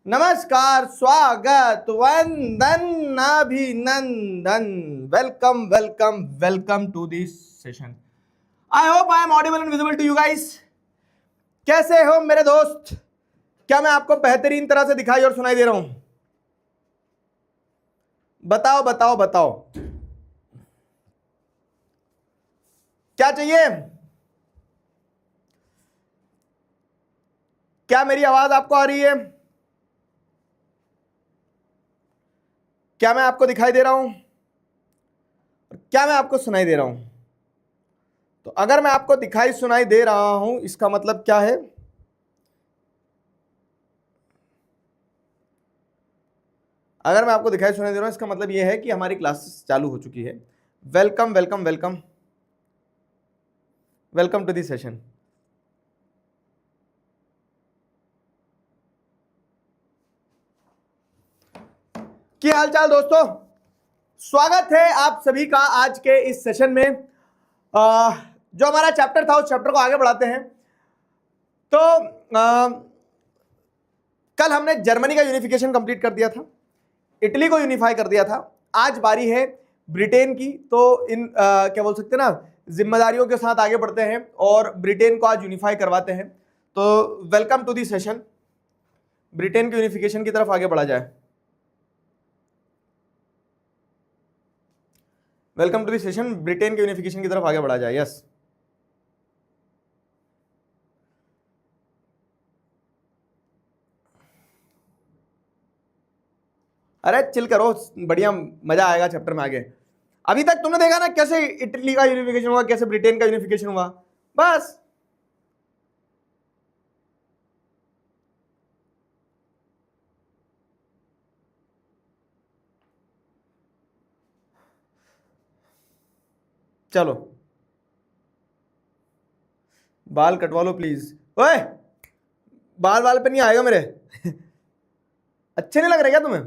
नमस्कार, स्वागत, वंदन, अभिनंदन। Welcome welcome welcome to this session. I hope I am audible and visible to you guys. कैसे हो मेरे दोस्त? क्या मैं आपको बेहतरीन तरह से दिखाई और सुनाई दे रहा हूं? बताओ बताओ बताओ, क्या चाहिए? क्या मेरी आवाज आपको आ रही है? क्या मैं आपको दिखाई दे रहा हूं? क्या मैं आपको सुनाई दे रहा हूं? तो अगर मैं आपको दिखाई सुनाई दे रहा हूं, इसका मतलब क्या है? अगर मैं आपको दिखाई सुनाई दे रहा हूं, इसका मतलब यह है कि हमारी क्लासेस चालू हो चुकी है। Welcome welcome welcome welcome to the session. क्या हालचाल दोस्तों? स्वागत है आप सभी का आज के इस सेशन में। जो हमारा चैप्टर था उस चैप्टर को आगे बढ़ाते हैं। तो कल हमने जर्मनी का यूनिफिकेशन कंप्लीट कर दिया था, इटली को यूनिफाई कर दिया था। आज बारी है ब्रिटेन की। तो इन क्या बोल सकते हैं ना, जिम्मेदारियों के साथ आगे बढ़ते हैं और ब्रिटेन को आज यूनिफाई करवाते हैं। तो welcome to the session. Britain के यूनिफिकेशन की तरफ आगे बढ़ा जाए। Welcome to the session. Britain के यूनिफिकेशन की तरफ आगे बढ़ा जाए। यस, अरे चिल करो, बढ़िया मजा आएगा चैप्टर में आगे। अभी तक तुमने देखा ना कैसे इटली का यूनिफिकेशन हुआ, कैसे ब्रिटेन का यूनिफिकेशन हुआ। बस चलो, बाल कटवा लो प्लीज। ओए, बाल बाल पे नहीं आएगा मेरे। अच्छे नहीं लग रहे क्या तुम्हें?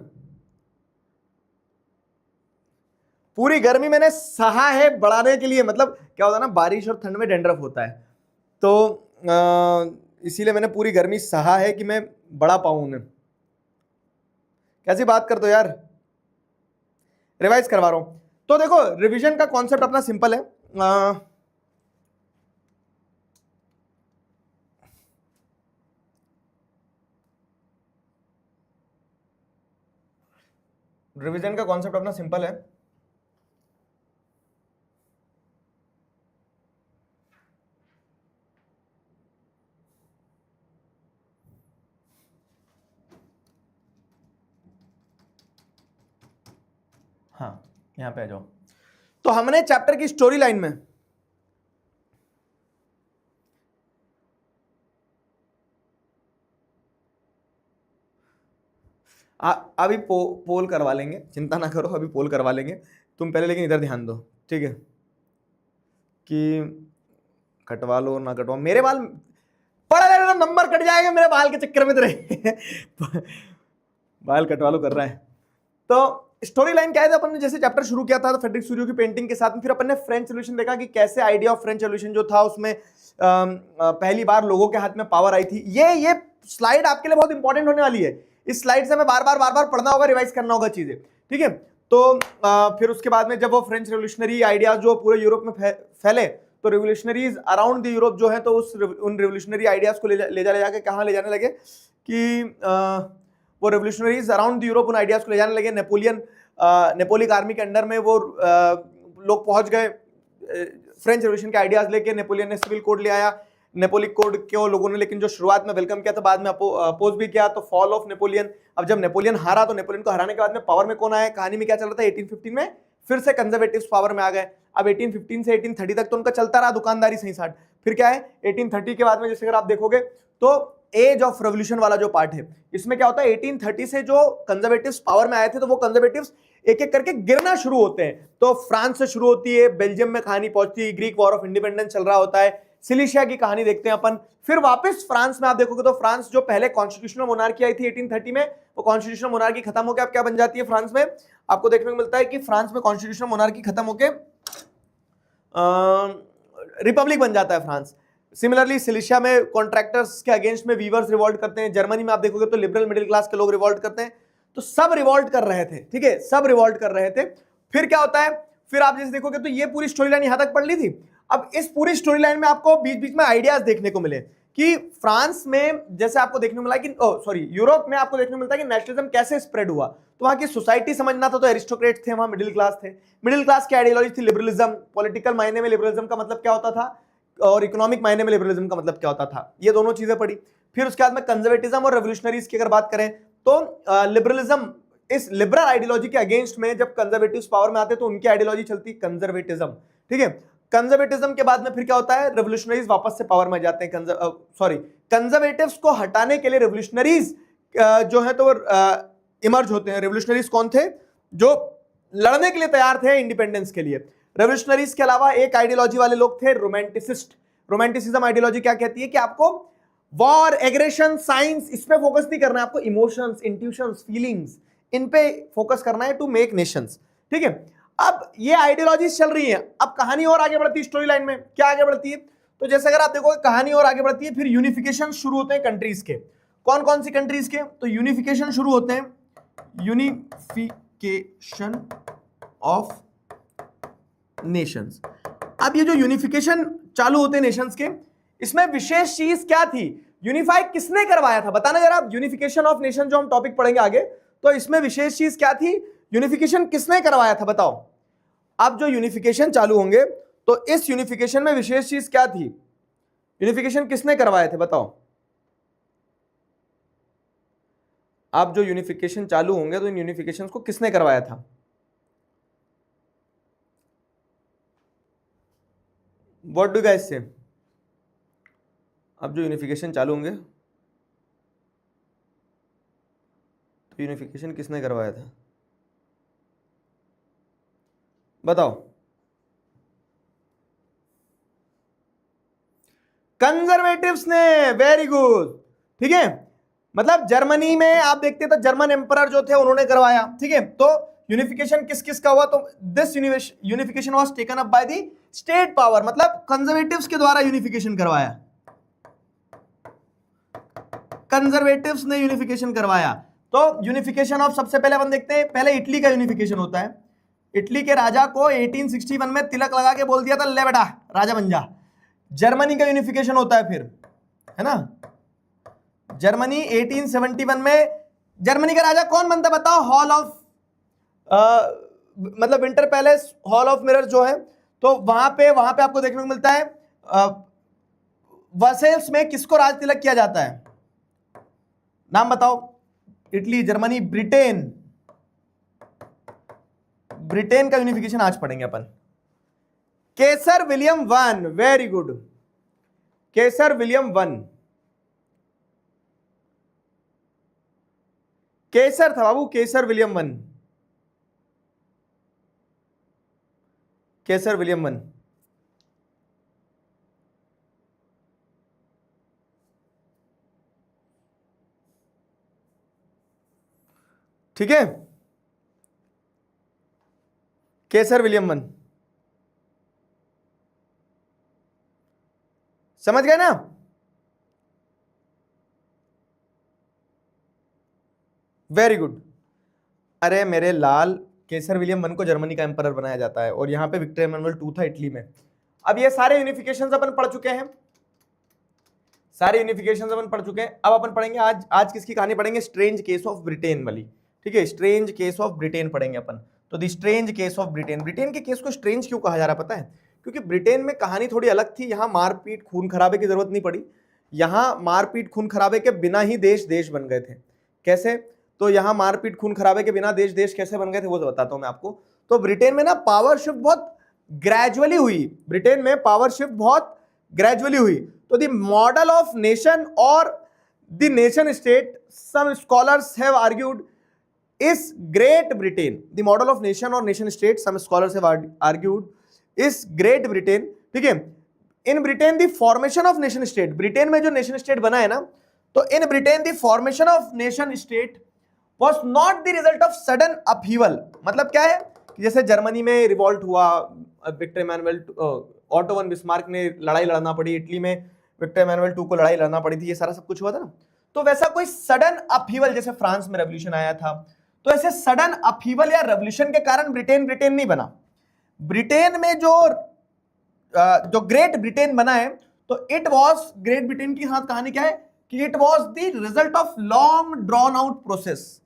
पूरी गर्मी मैंने सहा है बढ़ाने के लिए। मतलब क्या होता है ना, बारिश और ठंड में डैंड्रफ होता है, तो इसीलिए मैंने पूरी गर्मी सहा है कि मैं बढ़ा पाऊं उन्हें। कैसी बात करते हो यार, रिवाइज करवा रहा हूं। तो देखो, रिवीजन का कॉन्सेप्ट अपना सिंपल है। रिवीजन का कॉन्सेप्ट अपना सिंपल है। हाँ, यहां पे आ जाओ। तो हमने चैप्टर की स्टोरी लाइन में अभी पोल करवा लेंगे, चिंता ना करो, अभी पोल करवा लेंगे। तुम पहले लेकिन इधर ध्यान दो, ठीक है? कि कटवा लो ना कटवा, मेरे बाल पड़ा रहेगा तो नंबर कट जाएगा मेरे बाल के चक्कर में तेरे। बाल कटवा लो कर रहा है। तो स्टोरी लाइन क्या है? अपन ने जैसे चैप्टर शुरू किया था तो फ्रेडरिक सूरियो की पेंटिंग के साथ में, फिर अपन ने फ्रेंच रेवोल्यूशन देखा कि कैसे आइडिया ऑफ फ्रेंच रेवोल्यूशन जो था उसमें पहली बार लोगों के हाथ में पावर आई थी। ये स्लाइड आपके लिए बहुत इंपॉर्टेंट होने वाली है। इस स्लाइड से हमें बार बार पढ़ना होगा, रिवाइज करना होगा चीजें, ठीक है? तो फिर उसके बाद में जब वो फ्रेंच रेवोल्यूशनरी आइडियाज जो पूरे यूरोप में फैले, तो रेवोल्यूशनरीज अराउंड द यूरोप जो है, तो उन रेवोल्यूशनरी आइडियाज को ले जाके कहाँ ले जाने लगे कि वो रेवोल्यूशनरीज अराउंड द यूरोप उन आइडियाज को ले जाने लगे। नेपोलियन आर्मी के अंडर में वो लोग पहुंच गए फ्रेंच रेवोल्यूशन के आइडियाज लेके। नेपोलियन ने सिविल कोड ले आया। नेपोलियन कोड को लोगों ने लेकिन जो शुरुआत में वेलकम किया था, बाद में अपोज भी किया। तो फॉल ऑफ नेपोलियन। अब जब नेपोलियन हारा तो नेपोलियन को हराने के बाद में पावर में कौन आया? कहानी में क्या चल रहा था? 1815 में फिर से कंजर्वेटिव्स पावर में आ गए। अब 1815 से 1830 तक तो उनका चलता रहा दुकानदारी सही साठ। फिर क्या है 1830 के बाद में, जैसे अगर आप देखोगे तो एज ऑफ रेवोल्यूशन वाला जो पार्ट है, इसमें क्या होता है 1830 से जो कंजर्वेटिव्स पावर में आए थे, तो वो कंजर्वेटिव्स एक एक करके गिरना शुरू होते हैं। तो फ्रांस से शुरू होती है, बेल्जियम में कहानी पहुंचती है, ग्रीक वॉर ऑफ इंडिपेंडेंस चल रहा होता है, सिलिशिया की कहानी देखते हैं अपन। फिर वापस फ्रांस में आप देखोगे तो फ्रांस जो पहले कॉन्स्टिट्यूशनल मोनार्की आई थी 1830 में, वो कॉन्स्टिट्यूशनल मोनार्की खत्म होकर अब क्या बन जाती है फ्रांस में? आपको देखने को मिलता है कि फ्रांस में कॉन्स्टिट्यूशनल मोनार्की खत्म होकर रिपब्लिक बन जाता है फ्रांस। सिमिलरली सिलिशिया में कॉन्ट्रैक्टर्स के अगेंस्ट में वीवर्स रिवॉल्ट करते हैं। जर्मनी में आप देखोगे तो लिबरल मिडिल क्लास के लोग रिवॉल्ट करते हैं। तो सब रिवॉल्ट कर रहे थे, ठीक है, सब रिवॉल्ट कर रहे थे। फिर क्या होता है, फिर आप जैसे देखोगे तो ये पूरी स्टोरी लाइन यहां तक पढ़ ली थी। अब इस पूरी स्टोरी लाइन में आपको बीच बीच में आइडियाज देखने को मिले कि फ्रांस में जैसे आपको देखने को मिला कि यूरोप में आपको देखने को मिलता है कि नेशनलिज्म कैसे स्प्रेड हुआ। तो वहां की सोसाइटी समझना था तो एरिस्टोक्रेट थे, वहां मिडिल क्लास थे। मिडिल क्लास की आइडियोलॉजी थी लिबरलिज्म। पॉलिटिकल मायने में लिबरलिज्म का मतलब क्या होता था और इकोनॉमिक मायने में लिबरलिज्म का मतलब क्या होता था, ये दोनों चीजें पढ़ी। फिर उसके बाद में कंजर्वेटिज्म और रेवोल्यूशनरीज की अगर बात करें तो लिबरलिज्म, इस लिबरल आइडियोलॉजी के अगेंस्ट में जब कंजर्वेटिव्स पावर में आते तो उनकी आइडियोलॉजी चलती कंजर्वेटिज्म, ठीक है। कंजर्वेटिज्म के बाद में फिर क्या होता है, रेवोल्यूशनरीज वापस से पावर में जाते हैं। कंजर्वेटिव्स को हटाने के लिए रेवोल्यूशनरीज जो है तो इमर्ज होते हैं। रेवोल्यूशनरीज कौन थे, जो लड़ने के लिए तैयार थे इंडिपेंडेंस के लिए। रेवोल्यूशनरीज के अलावा एक आइडियोलॉजी वाले लोग थे रोमांटिसिस्ट। रोमांटिसिज्म आइडियोलॉजी क्या कहती है कि आपको वॉर, एग्रेशन, साइंस, इस पे फोकस नहीं करना है, आपको इमोशंस, इंट्यूशंस, फीलिंग्स, इन पे फोकस करना है टू मेक नेशंस, ठीक है। अब ये आइडियोलॉजीज चल रही है। अब कहानी और आगे बढ़ती है स्टोरी लाइन में, क्या आगे बढ़ती है, तो जैसे अगर आप देखोगे कहानी और आगे बढ़ती है, फिर यूनिफिकेशन शुरू होते हैं कंट्रीज के। कौन कौन सी कंट्रीज के, तो यूनिफिकेशन शुरू होते हैं, यूनिफिकेशन ऑफ नेशंस। अब ये जो यूनिफिकेशन चालू होते हैं नेशंस के, इसमें विशेष चीज क्या थी, यूनिफाई किसने करवाया था, बताना जरा। यूनिफिकेशन ऑफ नेशन जो हम टॉपिक पढ़ेंगे आगे, तो इसमें विशेष चीज क्या थी, यूनिफिकेशन किसने करवाया था, बताओ। अब जो यूनिफिकेशन चालू होंगे तो इस यूनिफिकेशन में विशेष चीज क्या थी, यूनिफिकेशन किसने करवाए थे, बताओ। अब जो यूनिफिकेशन चालू होंगे तो इन यूनिफिकेशन को किसने करवाया था, व्हाट डू गाइस से। अब जो यूनिफिकेशन चालू होंगे तो यूनिफिकेशन किसने करवाया था, बताओ। कंजर्वेटिव्स ने, वेरी गुड, ठीक है। मतलब जर्मनी में आप देखते हैं तो जर्मन एम्परर जो थे उन्होंने करवाया, ठीक है। तो यूनिफिकेशन किस किस का हुआ, तो this unification was taken up by the state power, मतलब कंजर्वेटिव्स के द्वारा यूनिफिकेशन करवाया, कंजर्वेटिव्स ने यूनिफिकेशन करवाया। तो यूनिफिकेशन ऑफ, सबसे पहले अपन देखते हैं, पहले इटली का यूनिफिकेशन होता है। इटली के राजा को 1861 में तिलक लगा के बोल दिया था, ले बेटा राजा बन जा। जर्मनी का यूनिफिकेशन होता है फिर, है ना। जर्मनी 1871 में, जर्मनी का राजा कौन बनता है बताओ, हॉल ऑफ मतलब winter palace, hall of mirror जो है, तो वहां पे आपको देखने को मिलता है वर्सेल्स में किसको राज तिलक किया जाता है, नाम बताओ। इटली, जर्मनी, ब्रिटेन, ब्रिटेन का यूनिफिकेशन आज पढ़ेंगे अपन। केसर विलियम वन, वेरी गुड, केसर विलियम वन, केसर था बाबू, केसर विलियम वन, केसर विलियम वन। ठीक है, केसर विलियम वन, समझ गए ना। Very good. अरे मेरे लाल, केसर विलियम वन को जर्मनी का एम्परर बनाया जाता है और यहां पे विक्टर इमैनुअल टू था इटली में। अब ये सारे यूनिफिकेशंस अपन पढ़ चुके हैं, सारे यूनिफिकेशंस अपन पढ़ चुके हैं। अब अपन पढ़ेंगे आज किसकी कहानी पढ़ेंगे, स्ट्रेंज केस ऑफ ब्रिटेन वाली, ठीक है। स्ट्रेंज केस ऑफ ब्रिटेन पढ़ेंगे अपन। तो the strange case of Britain, Britain के केस को स्ट्रेंज क्यों कहा जा रहा पता है, क्योंकि ब्रिटेन में कहानी थोड़ी अलग थी। यहाँ मारपीट खून खराबे की जरूरत नहीं पड़ी, यहाँ मारपीट खून खराबे के बिना ही देश देश बन गए थे। कैसे, तो यहाँ मारपीट खून खराबे के बिना देश देश कैसे बन गए थे वो बताता हूं मैं आपको। तो ब्रिटेन में ना पावर शिफ्ट बहुत ग्रेजुअली हुई, ब्रिटेन में पावर शिफ्ट बहुत ग्रेजुअली हुई। तो द मॉडल ऑफ नेशन और the nation state, some scholars have argued, is Great Britain, the model of nation और nation state, some scholars have argued, is Great Britain, ठीक है। In Britain the formation of nation state, Britain में जो nation state बना है ना, तो in Britain the formation of nation state was not the result of sudden upheaval। मतलब क्या है कि जैसे जर्मनी में रिवॉल्ट हुआ, Victor Emmanuel, Otto von Bismarck ने लड़ाई लड़ना पड़ी, इटली में विक्टर इमैनुअल II को लड़ाई लड़ना पड़ी थी, ये सारा सब कुछ हुआ था ना। तो वैसा कोई सडन अपहीवल, जैसे फ्रांस में रेवोल्यूशन आया था, तो ऐसे सडन अपहीवल या रेवोल्यूशन के कारण ब्रिटेन नहीं बना। ब्रिटेन में जो ग्रेट ब्रिटेन बना है, तो इट वॉज, ग्रेट ब्रिटेन की साथ कहानी क्या है कि it was the result of long drawn out process.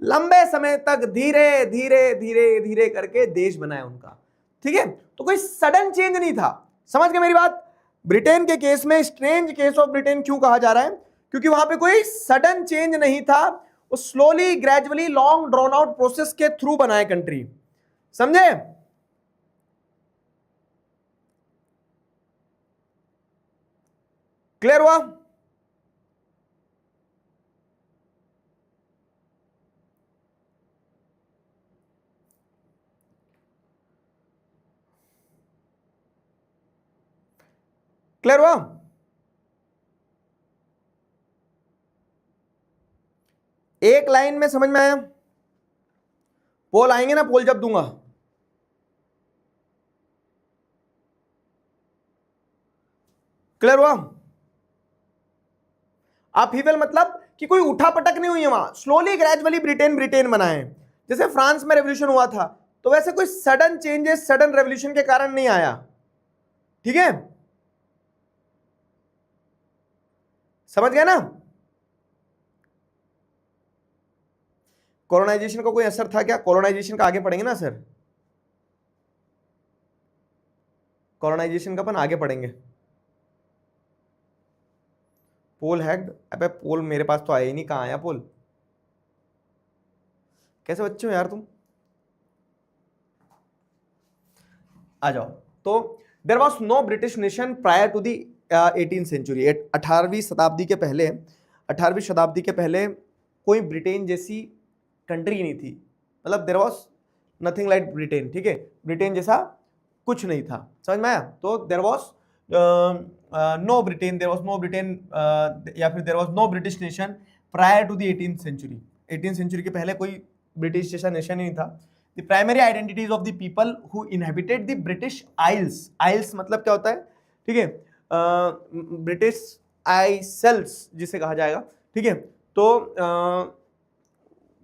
लंबे समय तक धीरे धीरे धीरे धीरे करके देश बना है उनका, ठीक है। तो कोई सडन चेंज नहीं था, समझ गए मेरी बात। ब्रिटेन के केस में स्ट्रेंज केस ऑफ ब्रिटेन क्यों कहा जा रहा है, क्योंकि वहां पे कोई सडन चेंज नहीं था, वो slowly gradually long drawn out process के थ्रू बना है कंट्री, समझे। क्लियर हुआ? क्लियर हुआ? एक लाइन में समझ में आया? पोल आएंगे ना, पोल जब दूंगा। क्लियर हुआ? अपहीवल मतलब कि कोई उठा पटक नहीं हुई है वहां, स्लोली ग्रेजुअली ब्रिटेन बना है। जैसे फ्रांस में रेवोल्यूशन हुआ था, तो वैसे कोई सडन चेंजेस सडन रेवोल्यूशन के कारण नहीं आया, ठीक है, समझ गए ना। कोलोनाइजेशन का कोई असर था क्या? कोलोनाइजेशन का आगे पढ़ेंगे ना सर, कोलोनाइजेशन का अपन आगे पढ़ेंगे। पोल हैक्ड, अबे पोल मेरे पास तो आया ही नहीं, कहां आया पोल? कैसे बच्चे हो यार तुम, आ जाओ। तो there was no British nation prior to the 18th century. 18वीं शताब्दी के पहले, 18वीं शताब्दी के पहले कोई ब्रिटेन जैसी कंट्री नहीं थी, मतलब there was nothing like Britain, ठीक है, ब्रिटेन जैसा कुछ नहीं था, समझ में आया। तो there was no Britain, there was no Britain, या फिर there was no British nation prior to the 18th century. 18th century के पहले कोई ब्रिटिश जैसा नेशन ही नहीं था। The primary identities of the people who inhabited the British Isles, Isles मतलब क्या होता है, ठीक है, ब्रिटिश आइसल्स जिसे कहा जाएगा, ठीक है। तो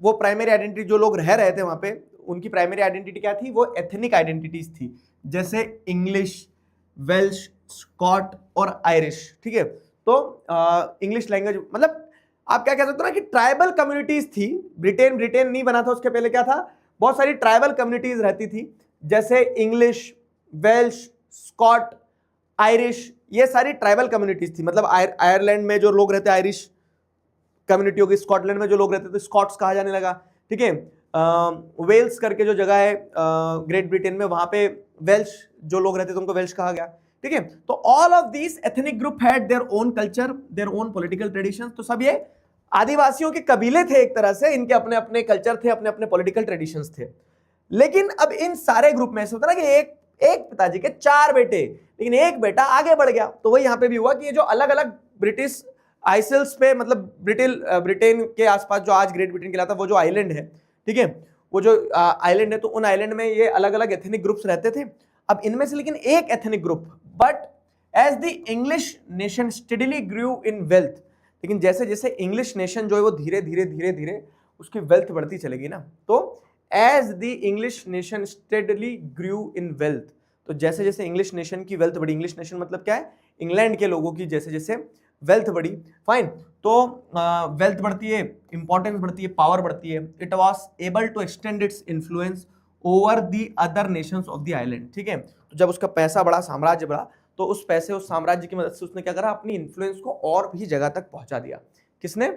वो प्राइमरी आइडेंटिटी जो लोग रह रहे थे वहां पे, उनकी प्राइमरी आइडेंटिटी क्या थी, वो एथनिक आइडेंटिटीज थी, जैसे इंग्लिश, वेल्श, स्कॉट और आयरिश, ठीक है। तो इंग्लिश लैंग्वेज मतलब आप क्या कह सकते हो ना कि ट्राइबल कम्युनिटीज थी। ब्रिटेन नहीं बना था उसके पहले क्या था, बहुत सारी ट्राइबल कम्युनिटीज रहती थी, जैसे इंग्लिश, वेल्श, स्कॉट, आयरिश, ये सारी ट्राइबल कम्युनिटीज थी। मतलब आयरलैंड में जो लोग रहते आयरिश कम्युनिटी होगी, स्कॉटलैंड में जो लोग रहते थे स्कॉट्स कहा जाने लगा, ठीक है। वेल्स करके जो जगह है ग्रेट ब्रिटेन में, वहां पे वेल्श जो लोग रहते थे उनको वेल्श कहा गया, ठीक है। तो all of these ethnic group had their own culture, their own political traditions. तो सब ये आदिवासियों के कबीले थे एक तरह से, इनके अपने अपने कल्चर थे, अपने अपने पॉलिटिकल ट्रेडिशंस थे। लेकिन अब इन सारे ग्रुप में ऐसा होता ना कि एक पिताजी के 4 बेटे, लेकिन एक बेटा आगे बढ़ गया। तो वही यहां पे भी हुआ कि ये जो अलग अलग ब्रिटिश आइसल्स पे, मतलब ब्रिटेन के आसपास जो आज ग्रेट ब्रिटेन कहलाता है, वो जो आइलैंड है, ठीक है, वो जो आइलैंड है, तो उन आइलैंड में ये अलग अलग एथनिक ग्रुप्स रहते थे। अब इनमें से लेकिन एक ethnic group, but as the English nation steadily grew in wealth, लेकिन जैसे जैसे इंग्लिश नेशन जो है वो धीरे धीरे उसकी वेल्थ बढ़ती चलेगी ना, तो as the English nation steadily grew in wealth, तो जैसे जैसे इंग्लिश नेशन की वेल्थ बढ़ी, इंग्लिश नेशन मतलब क्या है, इंग्लैंड के लोगों की जैसे जैसे वेल्थ बढ़ी, फाइन, तो वेल्थ बढ़ती है, इंपॉर्टेंस बढ़ती है, पावर बढ़ती है, it was able to extend its influence over the other nations of the island, ठीक है। तो जब उसका पैसा बढ़ा, साम्राज्य बढ़ा, तो उस पैसे, उस साम्राज्य की मदद से उसने क्या करा, अपनी इन्फ्लुएंस को और भी जगह तक पहुंचा दिया। किसने?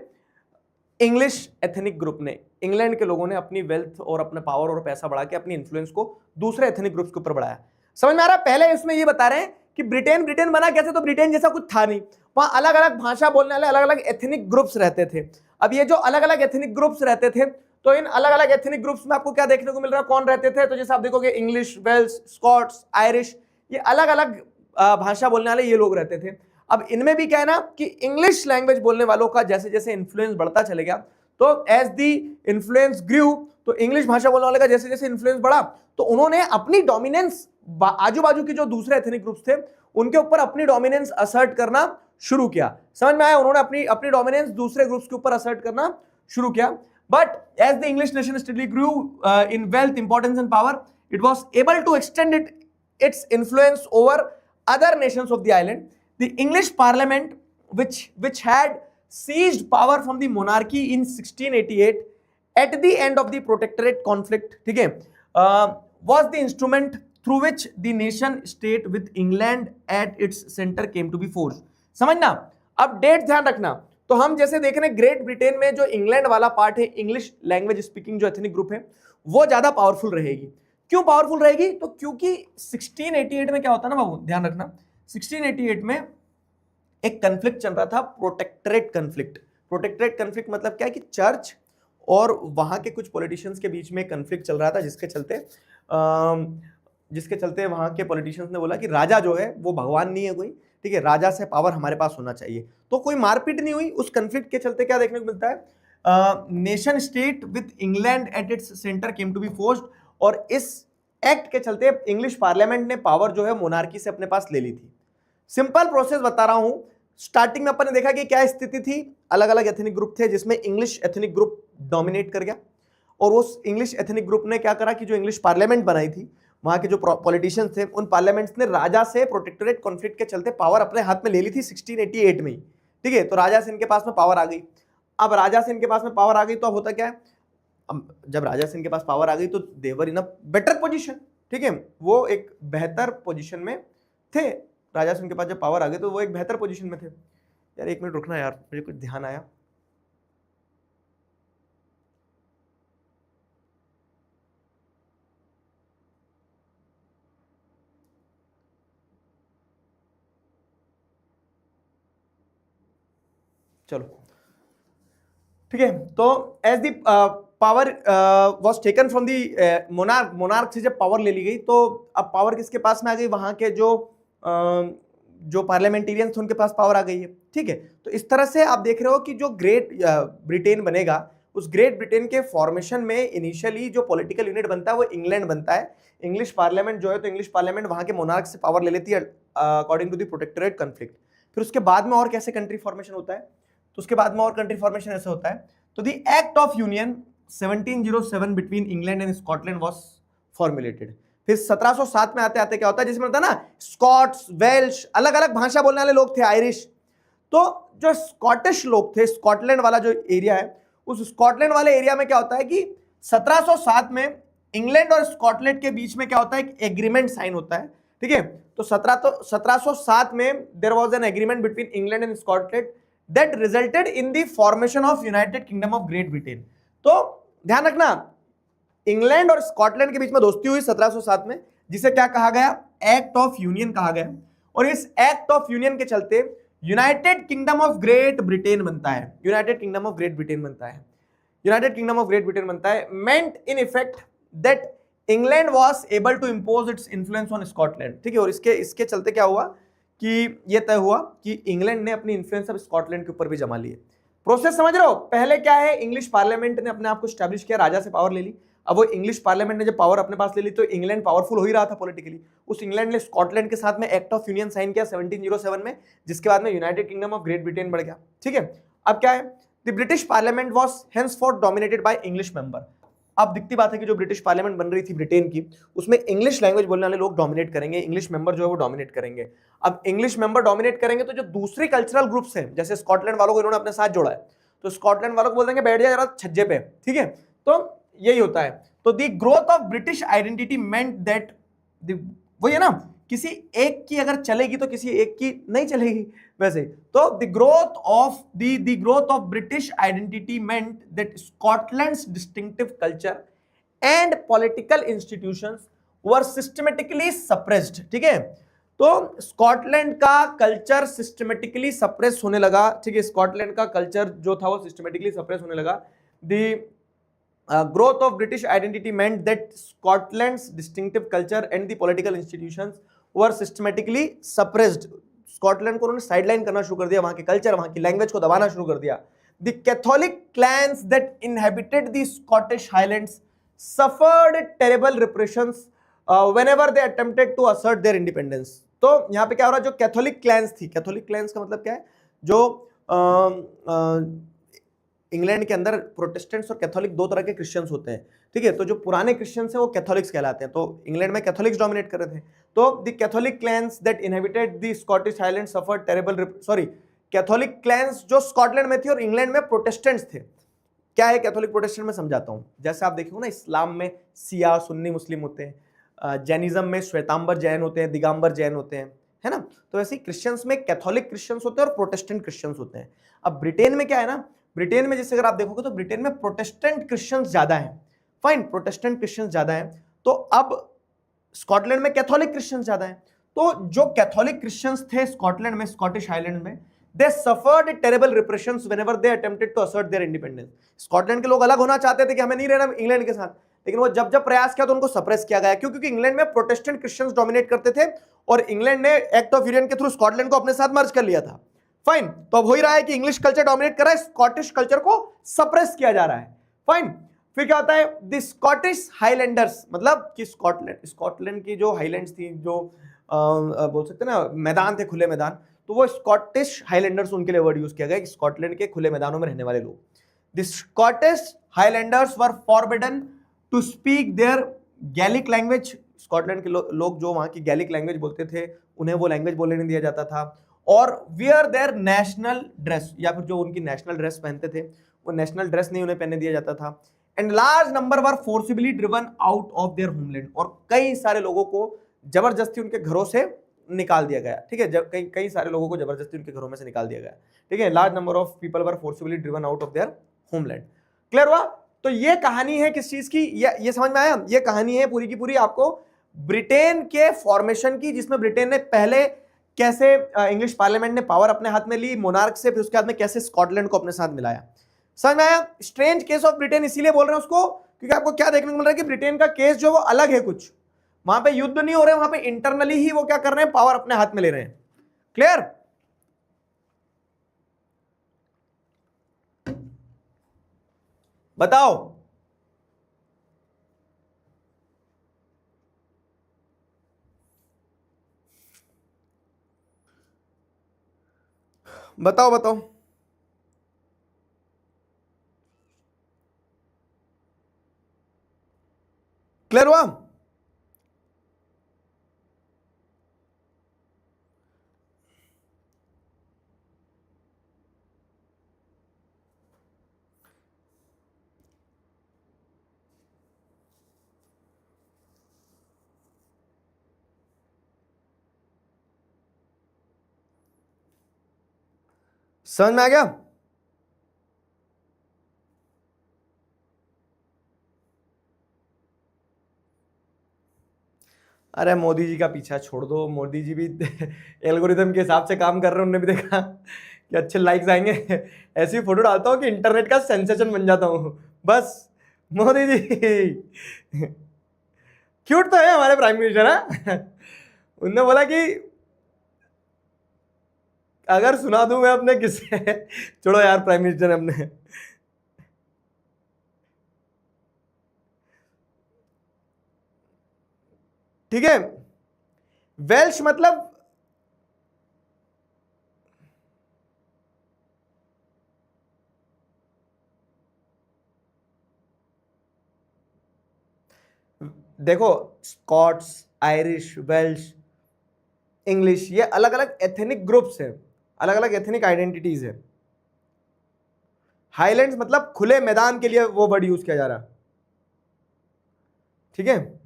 इंग्लिश एथनिक ग्रुप ने, इंग्लैंड के लोगों ने अपनी वेल्थ और अपना पावर और पैसा बढ़ा के अपनी इन्फ्लुएंस को दूसरे एथनिक ग्रुप्स के ऊपर बढ़ाया। समझ में आ रहा है? पहले इसमें ये बता रहे हैं कि ब्रिटेन बना कैसे, तो ब्रिटेन जैसा कुछ था नहीं, वहां अलग अलग भाषा बोलने वाले अलग अलग एथनिक ग्रुप्स रहते थे। अब ये जो अलग अलग एथनिक ग्रुप्स रहते थे, तो इन अलग अलग एथनिक ग्रुप्स में आपको क्या देखने को मिल रहा है, कौन रहते थे, तो जैसे आप देखोगे इंग्लिश, वेल्स, स्कॉट्स, आयरिश, ये अलग अलग भाषा बोलने वाले ये लोग रहते थे। अब इनमें भी क्या है ना कि इंग्लिश लैंग्वेज बोलने वालों का जैसे जैसे इन्फ्लुएंस बढ़ता चलेगा, तो एज दी इन्फ्लुएंस ग्रू, तो इंग्लिश भाषा बोलने वाले का जैसे जैसे इन्फ्लुएंस बढ़ा, तो उन्होंने अपनी डोमिनेंस आजू बाजू के जो दूसरे एथनिक ग्रुप्स थे उनके ऊपर अपनी डोमिनेंस असर्ट करना शुरू किया। समझ में आया, उन्होंने अपनी अपनी डोमिनेंस दूसरे ग्रुप्स के ऊपर असर्ट करना शुरू किया। But as the English nation steadily grew in wealth, importance and power, it was able to extend its influence over other nations of the island. The English Parliament, which had seized power from the monarchy in 1688 at the end of the Protectorate conflict, ठीक है, was the instrument through which the nation state with England at its center came to be forged. समझना, अब date ध्यान रखना। तो हम जैसे देख रहे हैं ग्रेट ब्रिटेन में जो इंग्लैंड वाला पार्ट है, इंग्लिश लैंग्वेज स्पीकिंग जो एथनिक ग्रुप है, वो ज्यादा पावरफुल रहेगी। क्यों पावरफुल रहेगी? तो क्योंकि 1688 में क्या होता है ना बाबू, ध्यान रखना, 1688 में एक कन्फ्लिक्ट चल रहा था, प्रोटेक्टरेट कन्फ्लिक्ट। प्रोटेक्टरेट कन्फ्लिक्ट मतलब क्या है कि चर्च और वहां के कुछ पॉलिटिशियंस के बीच में कन्फ्लिक्ट चल रहा था, जिसके चलते वहां के पॉलिटिशियंस ने बोला कि राजा जो है वो भगवान नहीं है कोई, ठीक है, राजा से पावर हमारे पास होना चाहिए। तो कोई मारपीट नहीं हुई, उस कन्फ्लिक्ट के चलते क्या देखने को मिलता है, nation state with England at its centre came to be forced, और इस एक्ट के चलते इंग्लिश पार्लियामेंट ने पावर जो है मोनार्की से अपने पास ले ली थी। सिंपल प्रोसेस बता रहा हूं। स्टार्टिंग में अपन ने देखा कि क्या स्थिति थी, अलग अलग एथनिक ग्रुप थे जिसमें इंग्लिश एथनिक ग्रुप डोमिनेट कर गया, और उस इंग्लिश एथनिक ग्रुप ने क्या करा कि जो इंग्लिश पार्लियामेंट बनाई थी, वहां के जो पॉलिटिशियंस थे, उन पार्लियामेंट्स ने राजा से प्रोटेक्टरेट कॉन्फ्लिक्ट के चलते पावर अपने हाथ में ले ली थी 1688 में ही, ठीक है। तो राजा से इनके पास में पावर आ गई। अब राजा से इनके पास में पावर आ गई तो अब होता क्या है, जब राजा से इनके पास पावर आ गई तो देवर इन अ बेटर पोजीशन, ठीक है, वो एक बेहतर पोजीशन में थे। राजा से उनके पास जब पावर आ गई तो वो एक बेहतर पोजीशन में थे। यार एक मिनट रुकना यार, मुझे कुछ ध्यान आया। चलो ठीक है। तो as the power was taken from the monarch, monarch से जब पावर ले ली गई तो अब पावर किसके पास में आ गई, वहां के जो पार्लियामेंटेरियंस थे उनके पास पावर आ गई है, ठीक है। तो इस तरह से आप देख रहे हो कि जो ग्रेट ब्रिटेन बनेगा, उस ग्रेट ब्रिटेन के फॉर्मेशन में इनिशियली जो पॉलिटिकल यूनिट बनता है वो इंग्लैंड बनता है। इंग्लिश पार्लियामेंट जो है, तो इंग्लिश पार्लियामेंट वहां के मोनार्क से पावर ले लेती है according to the protectorate conflict. फिर उसके बाद में और कैसे कंट्री फॉर्मेशन होता है, तो उसके बाद में और कंट्री फॉर्मेशन ऐसे होता है। तो the act of union 1707 between England and Scotland was formulated. फिर 1707 में आते आते क्या होता है, जिसमें होता है ना स्कॉट्स, वेल्श, अलग अलग भाषा बोलने वाले लोग थे, आयरिश। तो जो स्कॉटिश लोग थे, स्कॉटलैंड वाला जो एरिया है, उस स्कॉटलैंड वाले एरिया में क्या होता है कि 1707 में इंग्लैंड और स्कॉटलैंड के बीच में क्या होता है, एक एग्रीमेंट साइन होता है, ठीक है। तो 1707 में there was an agreement between England and Scotland that resulted in the formation of United Kingdom of Great Britain। तो ध्यान रखना, इंग्लैंड और स्कॉटलैंड के बीच में दोस्ती हुई 1707 में, जिसे क्या कहा गया, एक्ट ऑफ यूनियन कहा गया। और इस एक्ट ऑफ यूनियन के चलते United Kingdom of Great Britain बनता है, United Kingdom of Great Britain बनता है, United Kingdom of Great Britain बनता है। Meant in effect that England was able to impose its influence on Scotland, ठीक है। और इसके चलते क्या हुआ कि ये तय हुआ कि इंग्लैंड ने अपनी इन्फ्लुएंस अब स्कॉटलैंड के ऊपर भी जमा ली है। प्रोसेस समझ रहे हो, पहले क्या है, इंग्लिश पार्लियामेंट ने अपने आप को स्टैब्लिश किया, राजा से पावर ले ली। अब वो इंग्लिश पार्लियामेंट ने जब पावर अपने पास ले ली तो इंग्लैंड पावरफुल हो ही रहा था पॉलिटिकली। उस इंग्लैंड ने स्कॉटलैंड के साथ में एक्ट ऑफ यूनियन साइन किया 1707 में, जिसके बाद में United Kingdom of Great Britain बढ़ गया, ठीक है। अब क्या है, the British parliament was henceforth dominated by English member. अब दिखती बात है कि जो ब्रिटिश पार्लियामेंट बन रही थी ब्रिटेन की, उसमें इंग्लिश लैंग्वेज बोलने वाले लोग डोमिनेट करेंगे, इंग्लिश मेंबर जो है वो डोमिनेट करेंगे। अब इंग्लिश मेंबर डोमिनेट करेंगे तो जो दूसरी कल्चरल ग्रुप्स हैं, जैसे स्कॉटलैंड वालों को इन्होंने अपने साथ जोड़ा है, तो स्कॉटलैंड वालों को बोल देंगे बैठ जाए जरा छज्जे पे, ठीक है। तो यही होता है। तो the growth of British identity meant that, वही है ना, किसी एक की अगर चलेगी तो किसी एक की नहीं चलेगी वैसे। तो the growth of British identity meant that Scotland's distinctive culture and political institutions were systematically suppressed, ठीक है। तो स्कॉटलैंड का कल्चर सिस्टमेटिकली सप्रेस होने लगा, ठीक है। स्कॉटलैंड का कल्चर जो था वो सिस्टमेटिकली सप्रेस होने लगा। The growth of British identity meant that Scotland's distinctive culture and the political institutions were systematically suppressed। Scotland को उन्होंने साइडलाइन करना शुरू कर दिया, वहां के कल्चर, वहां की लैंग्वेज को दबाना शुरू कर दिया। The Catholic clans that inhabited the Scottish Highlands suffered terrible repressions whenever they attempted to assert their independence। तो यहाँ पे क्या हो रहा है, जो कैथोलिक क्लैंस थी, कैथोलिक क्लैंस का मतलब क्या है, जो इंग्लैंड के अंदर प्रोटेस्टेंट्स और कैथोलिक दो तरह के क्रिश्चियंस होते हैं, ठीक है। तो जो पुराने क्रिश्चियंस हैं वो कैथोलिक्स कहलाते हैं, तो इंग्लैंड में कैथोलिक्स डोमिनेट कर रहे थे। तो the Catholic clans that inhabited the Scottish highland suffered terrible, sorry, Catholic clans जो स्कॉटलैंड में थी और इंग्लैंड में प्रोटेस्टेंट्स थे। क्या है कैथोलिक प्रोटेस्टेंट में, समझाता हूं। जैसे आप देखो ना, इस्लाम में सिया सुन्नी मुस्लिम होते हैं, जैनिज्म में श्वेतांबर जैन होते हैं, दिगंबर जैन होते हैं, है ना। तो ऐसे क्रिश्चियंस में कैथोलिक क्रिश्चियंस होते हैं और प्रोटेस्टेंट क्रिश्चियंस होते हैं। अब ब्रिटेन में क्या है ना, ब्रिटेन में जैसे अगर आप देखोगे तो ब्रिटेन में प्रोटेस्टेंट क्रिश्चियंस ज्यादा हैं, फाइन, प्रोटेस्टेंट क्रिश्चियंस ज्यादा हैं। तो अब स्कॉटलैंड में कैथोलिक क्रिश्चियंस ज्यादा हैं। तो जो कैथोलिक क्रिश्चियंस थे स्कॉटलैंड में, स्कॉटिश हाईलैंड में, they suffered terrible repressions whenever they attempted to assert their independence। Scotland के लोग अलग होना चाहते थे कि हमें नहीं रहना इंग्लैंड के साथ, लेकिन वो जब जब प्रयास किया तो उनको सप्रेस किया गया। क्यों? क्योंकि इंग्लैंड में प्रोटेस्टेंट क्रिश्चियंस डोमिनेट करते थे और इंग्लैंड ने एक्ट ऑफ यूनियन के थ्रू स्कॉटलैंड को अपने साथ मर्ज कर लिया था, फाइन। तो अब हो ही रहा है कि इंग्लिश कल्चर डोमिनेट कर रहा है, स्कॉटिश कल्चर को सप्रेस किया जा रहा है, फाइन। फिर क्या होता है, द स्कॉटिश हाईलैंडर्स, मतलब कि स्कॉटलैंड की जो हाईलैंड्स थी, जो बोल सकते हैं ना मैदान थे, खुले मैदान, तो वो स्कॉटिश हाईलैंडर्स, उनके लिए वर्ड यूज किया गया कि स्कॉटलैंड के खुले मैदानों में रहने वाले लोग। The Scottish highlanders were forbidden to speak their Gaelic language. Scotland के लोग जो वहां की गैलिक लैंग्वेज बोलते थे, उन्हें वो लैंग्वेज बोलने नहीं दिया जाता था। और वियर देयर नेशनल ड्रेस, या फिर जो उनकी नेशनल ड्रेस पहनते थे, वो नेशनल ड्रेस नहीं उन्हें पहनने दिया जाता था। And large number were forcibly driven out of their homeland, और कई सारे लोगों को जबरदस्ती उनके घरों से निकाल दिया गया, ठीक है। कई सारे लोगों को जबरदस्ती उनके घरों में से निकाल दिया गया, ठीक है। Large number of people were forcibly driven out of their homeland. Clear हुआ? तो ये कहानी है किस चीज की, ये समझ में आया? ये कहानी है पूरी की पूरी आपको ब्रिटेन के फॉर्मेशन की, जिसमें ब्रिटेन ने पहले कैसे इंग्लिश पार्लियामेंट ने पावर अपने हाथ में ली मोनार्क से, फिर उसके बाद में कैसे स्कॉटलैंड को अपने साथ मिलाया। समझ में आया? स्ट्रेंज केस ऑफ ब्रिटेन इसीलिए बोल रहे हैं उसको, क्योंकि आपको क्या देखने को मिल रहा है कि ब्रिटेन का केस जो वो अलग है कुछ, वहां पे युद्ध नहीं हो रहे, वहां पे इंटरनली ही वो क्या कर रहे हैं, पावर अपने हाथ में ले रहे हैं। क्लियर? बताओ। बताओ बताओ। क्लियर हुआ? समझ में आ गया? अरे मोदी जी का पीछा छोड़ दो, मोदी जी भी एल्गोरिथम के हिसाब से काम कर रहे हैं। उन्होंने भी देखा कि अच्छे लाइक्स आएंगे, ऐसी फोटो डालता हूँ कि इंटरनेट का सेंसेशन बन जाता हूँ बस। मोदी जी क्यूट तो है हमारे प्राइम मिनिस्टर है। उनने बोला कि अगर सुना दूं मैं अपने किस्से छोड़ो यार, प्राइम मिनिस्टर है हमने। ठीक है, वेल्श मतलब देखो, स्कॉट्स, आयरिश, वेल्श, इंग्लिश, ये अलग अलग एथनिक ग्रुप्स हैं, अलग अलग एथनिक आइडेंटिटीज है। हाईलैंड्स मतलब खुले मैदान के लिए वो वर्ड यूज किया जा रहा है, ठीक है।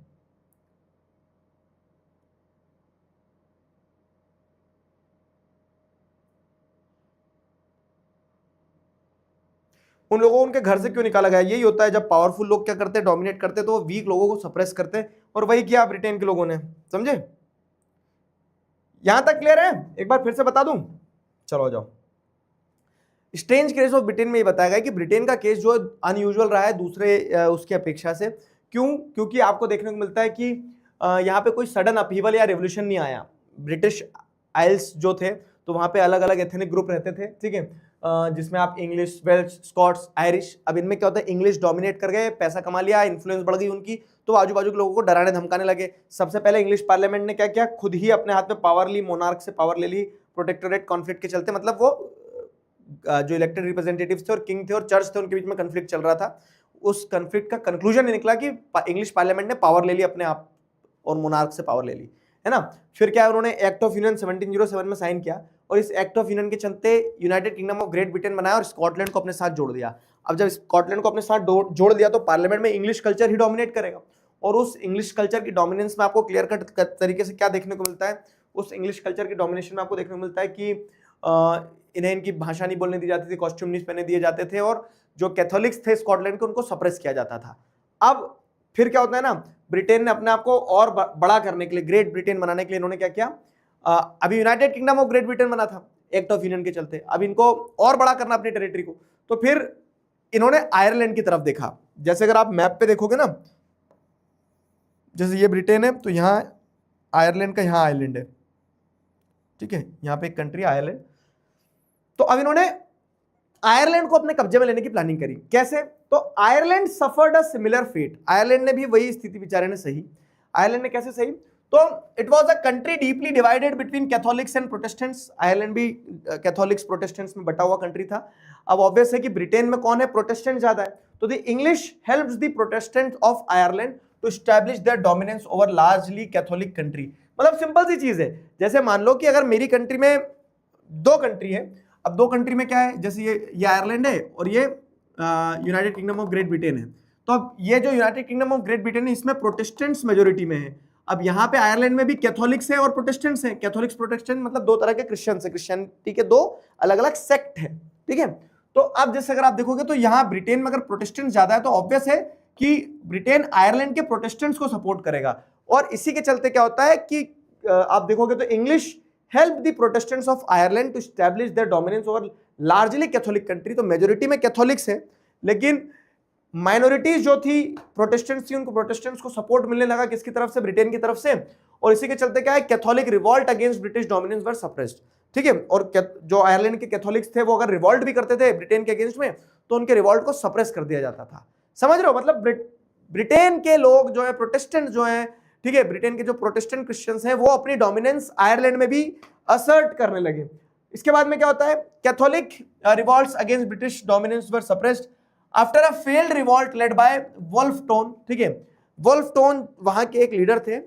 उन लोगों को उनके घर से क्यों निकाला गया? यही होता है जब पावरफुल लोग क्या करते हैं, डोमिनेट करते हैं, तो वो वीक लोगों को सप्रेस करते हैं, और वही किया ब्रिटेन के लोगों ने। समझे? यहां तक क्लियर है? एक बार फिर से बता दूं, चलो जाओ। स्ट्रेंज केस ऑफ ब्रिटेन में ये बताया गया कि ब्रिटेन का केस जो अनयूजुअल रहा है दूसरे उसकी अपेक्षा से। क्यों? क्योंकि आपको देखने को मिलता है कि यहाँ पे कोई सडन अपहीवल या रेवोल्यूशन नहीं आया। ब्रिटिश आइल्स जो थे, तो वहां पे अलग अलग एथनिक ग्रुप रहते थे, ठीक है। जिसमें आप इंग्लिश, वेल्श, स्कॉट्स, आयरिश, अब इनमें क्या होता है, इंग्लिश डोमिनेट कर गए, पैसा कमा लिया, इन्फ्लुएंस बढ़ गई उनकी, तो आजू बाजू के लोगों को डराने धमकाने लगे। सबसे पहले इंग्लिश पार्लियामेंट ने क्या किया, खुद ही अपने हाथ में पावर ली, मोनार्क से पावर ले ली प्रोटेक्टोरेट कॉन्फ्लिक्ट के चलते। मतलब वो जो इलेक्टेड रिप्रेजेंटेटिव्स थे और किंग थे और चर्च थे, उनके बीच में कॉन्फ्लिक्ट चल रहा था। उस कॉन्फ्लिक्ट का कंक्लूजन ये निकला कि इंग्लिश पार्लियामेंट ने पावर ले ली अपने आप और मोनार्क से पावर ले ली, है ना। फिर क्या, उन्होंने एक्ट ऑफ यूनियन 1707 में साइन किया और इस एक्ट ऑफ यूनियन के चलते United Kingdom of Great Britain बनाया और स्कॉटलैंड को अपने साथ जोड़ दिया। अब जब स्कॉटलैंड को अपने साथ जोड़ दिया तो पार्लियामेंट में इंग्लिश कल्चर ही डोमिनेट करेगा, और उस इंग्लिश कल्चर की डोमिनेंस में आपको क्लियर कट तरीके से क्या देखने को मिलता है, उस इंग्लिश कल्चर की डोमिनेशन में आपको देखने को मिलता है कि इन्हें इनकी भाषा नहीं बोलने दी जाती थी, कॉस्ट्यूम नहीं पहने दिए जाते थे, और जो कैथोलिक्स थे स्कॉटलैंड के उनको सप्रेस किया जाता था। अब फिर क्या होता है ना, ब्रिटेन ने अपने आप को और बड़ा करने के लिए, ग्रेट ब्रिटेन बनाने के लिए इन्होंने क्या किया, अभी United Kingdom of Great Britain बना था एक्ट ऑफ यूनियन के चलते, अब इनको और बड़ा करना अपनी टेरिटरी को, तो फिर इन्होंने आयरलैंड की तरफ देखा। जैसे अगर आप मैप पे देखोगे ना, जैसे ये ब्रिटेन है तो यहाँ आयरलैंड का यहाँ आइलैंड है, ठीक है, यहाँ पे एक कंट्री आयरलैंड। तो अब इन्होंने आयरलैंड को अपने कब्जे में लेने की प्लानिंग करी। कैसे, तो Ireland suffered a similar fate, Ireland ने भी वही स्थिति बेचारे ने सही। आयरलैंड ने कैसे सही, तो it was a country deeply divided between Catholics and Protestants. Ireland भी कैथोलिक्स प्रोटेस्टेंट्स में बटा हुआ कंट्री था। अब ऑब्वियस है कि ब्रिटेन में कौन है, प्रोटेस्टेंट ज्यादा है, तो the English helps the Protestant of Ireland to establish their dominance over largely Catholic country. मतलब सिंपल सी चीज है, जैसे मान लो कि अगर मेरी कंट्री में दो कंट्री है, अब दो कंट्री में क्या है, जैसे ये आयरलैंड है और ये United Kingdom of Great Britain है, तो अब ये जो United Kingdom of Great Britain है इसमें प्रोटेस्टेंट्स मेजोरिटी में है। अब यहाँ पे आयरलैंड में भी कैथोलिक्स है और प्रोटेस्टेंट्स हैं, कैथोलिक्स प्रोटेस्टेंट मतलब दो तरह के क्रिश्चियंस है, क्रिश्चियनिटी के दो अलग अलग सेक्ट है, ठीक है। तो अब जैसे अगर आप देखोगे तो यहाँ ब्रिटेन में अगर प्रोटेस्टेंट ज्यादा है तो ऑब्वियस है कि ब्रिटेन आयरलैंड के प्रोटेस्टेंट्स को सपोर्ट करेगा, और इसी के चलते क्या होता है कि आप देखोगे तो English help the Protestants of Ireland to establish their dominance over largely Catholic country. तो मेजोरिटी में कैथोलिक्स है, लेकिन माइनॉरिटीज जो थी प्रोटेस्टेंट्स थी, उनको प्रोटेस्टेंट्स को सपोर्ट मिलने लगा किसकी तरफ से, ब्रिटेन की तरफ से, और इसी के चलते क्या है, Catholic revolt against British dominance were suppressed, ठीक है। और जो आयरलैंड के कैथोलिक्स थे वो अगर रिवॉल्ट भी करते थे ब्रिटेन के अगेंस्ट में तो उनके रिवॉल्ट को सप्रेस कर दिया जाता था। समझ रहे हो, मतलब ब्रिटेन के लोग जो है, प्रोटेस्टेंट जो है, ठीक है, ब्रिटेन के जो प्रोटेस्टेंट क्रिश्चियंस हैं वो अपनी डोमिनेंस आयरलैंड में भी असर्ट करने लगे। इसके बाद में क्या होता है, Catholic revolts against British dominance were suppressed after a failed revolt led by Wolfe Tone, ठीक है। वुल्फटोन वहां के एक लीडर थे,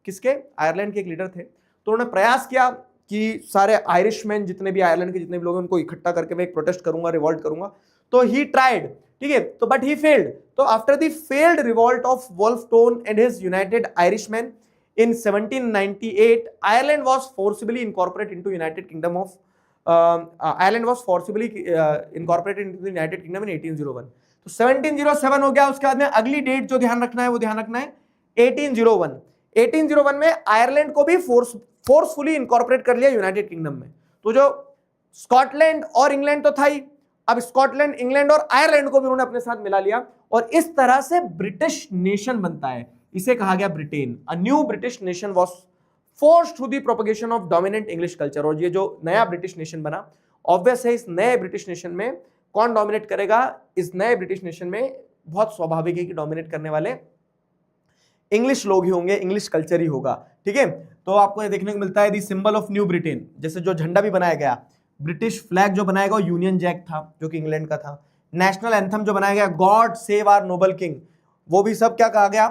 किसके, आयरलैंड के एक लीडर थे। तो उन्होंने प्रयास किया कि सारे आयरिशमैन जितने भी आयरलैंड के जितने भी लोग हैं उनको इकट्ठा करके मैं एक प्रोटेस्ट करूंगा, रिवॉल्ट करूंगा। तो ही ट्राइड, ठीक है, तो बट ही फेल्ड। तो after the failed revolt of Wolfe Tone and his United Irishman in 1798 Ireland was forcibly incorporated into United Kingdom of Ireland was forcibly incorporated into the United Kingdom in 1801। तो 1707 हो गया। उसके बाद में अगली date जो ध्यान रखना है वो ध्यान रखना है 1801। 1801 में आयरलैंड को भी फोर्सफुली इनकॉर्पोरेट कर लिया यूनाइटेड किंगडम में। तो जो स्कॉटलैंड और इंग्लैंड तो था ही, अब स्कॉटलैंड, इंग्लैंड और आयरलैंड को भी उन्होंने अपने साथ मिला लिया और इस तरह से ब्रिटिश नेशन बनता है। इसे कहा गया Britain. A new British nation was forced through the propagation of dominant English culture. और ये जो नया ब्रिटिश नेशन बना, ऑब्वियस है इस नए ब्रिटिश नेशन में कौन डोमिनेट करेगा, इस नए ब्रिटिश नेशन में बहुत स्वाभाविक है कि डोमिनेट करने वाले इंग्लिश लोग ही होंगे, इंग्लिश कल्चर ही होगा, ठीक है। तो आपको ये देखने को मिलता है the symbol of new Britain, जैसे जो झंडा भी बनाया गया, ब्रिटिश फ्लैग जो बनाया गया यूनियन जैक था जो कि इंग्लैंड का था। नेशनल एंथम जो बनाया गया God save our noble king, वो भी सब क्या कहा गया,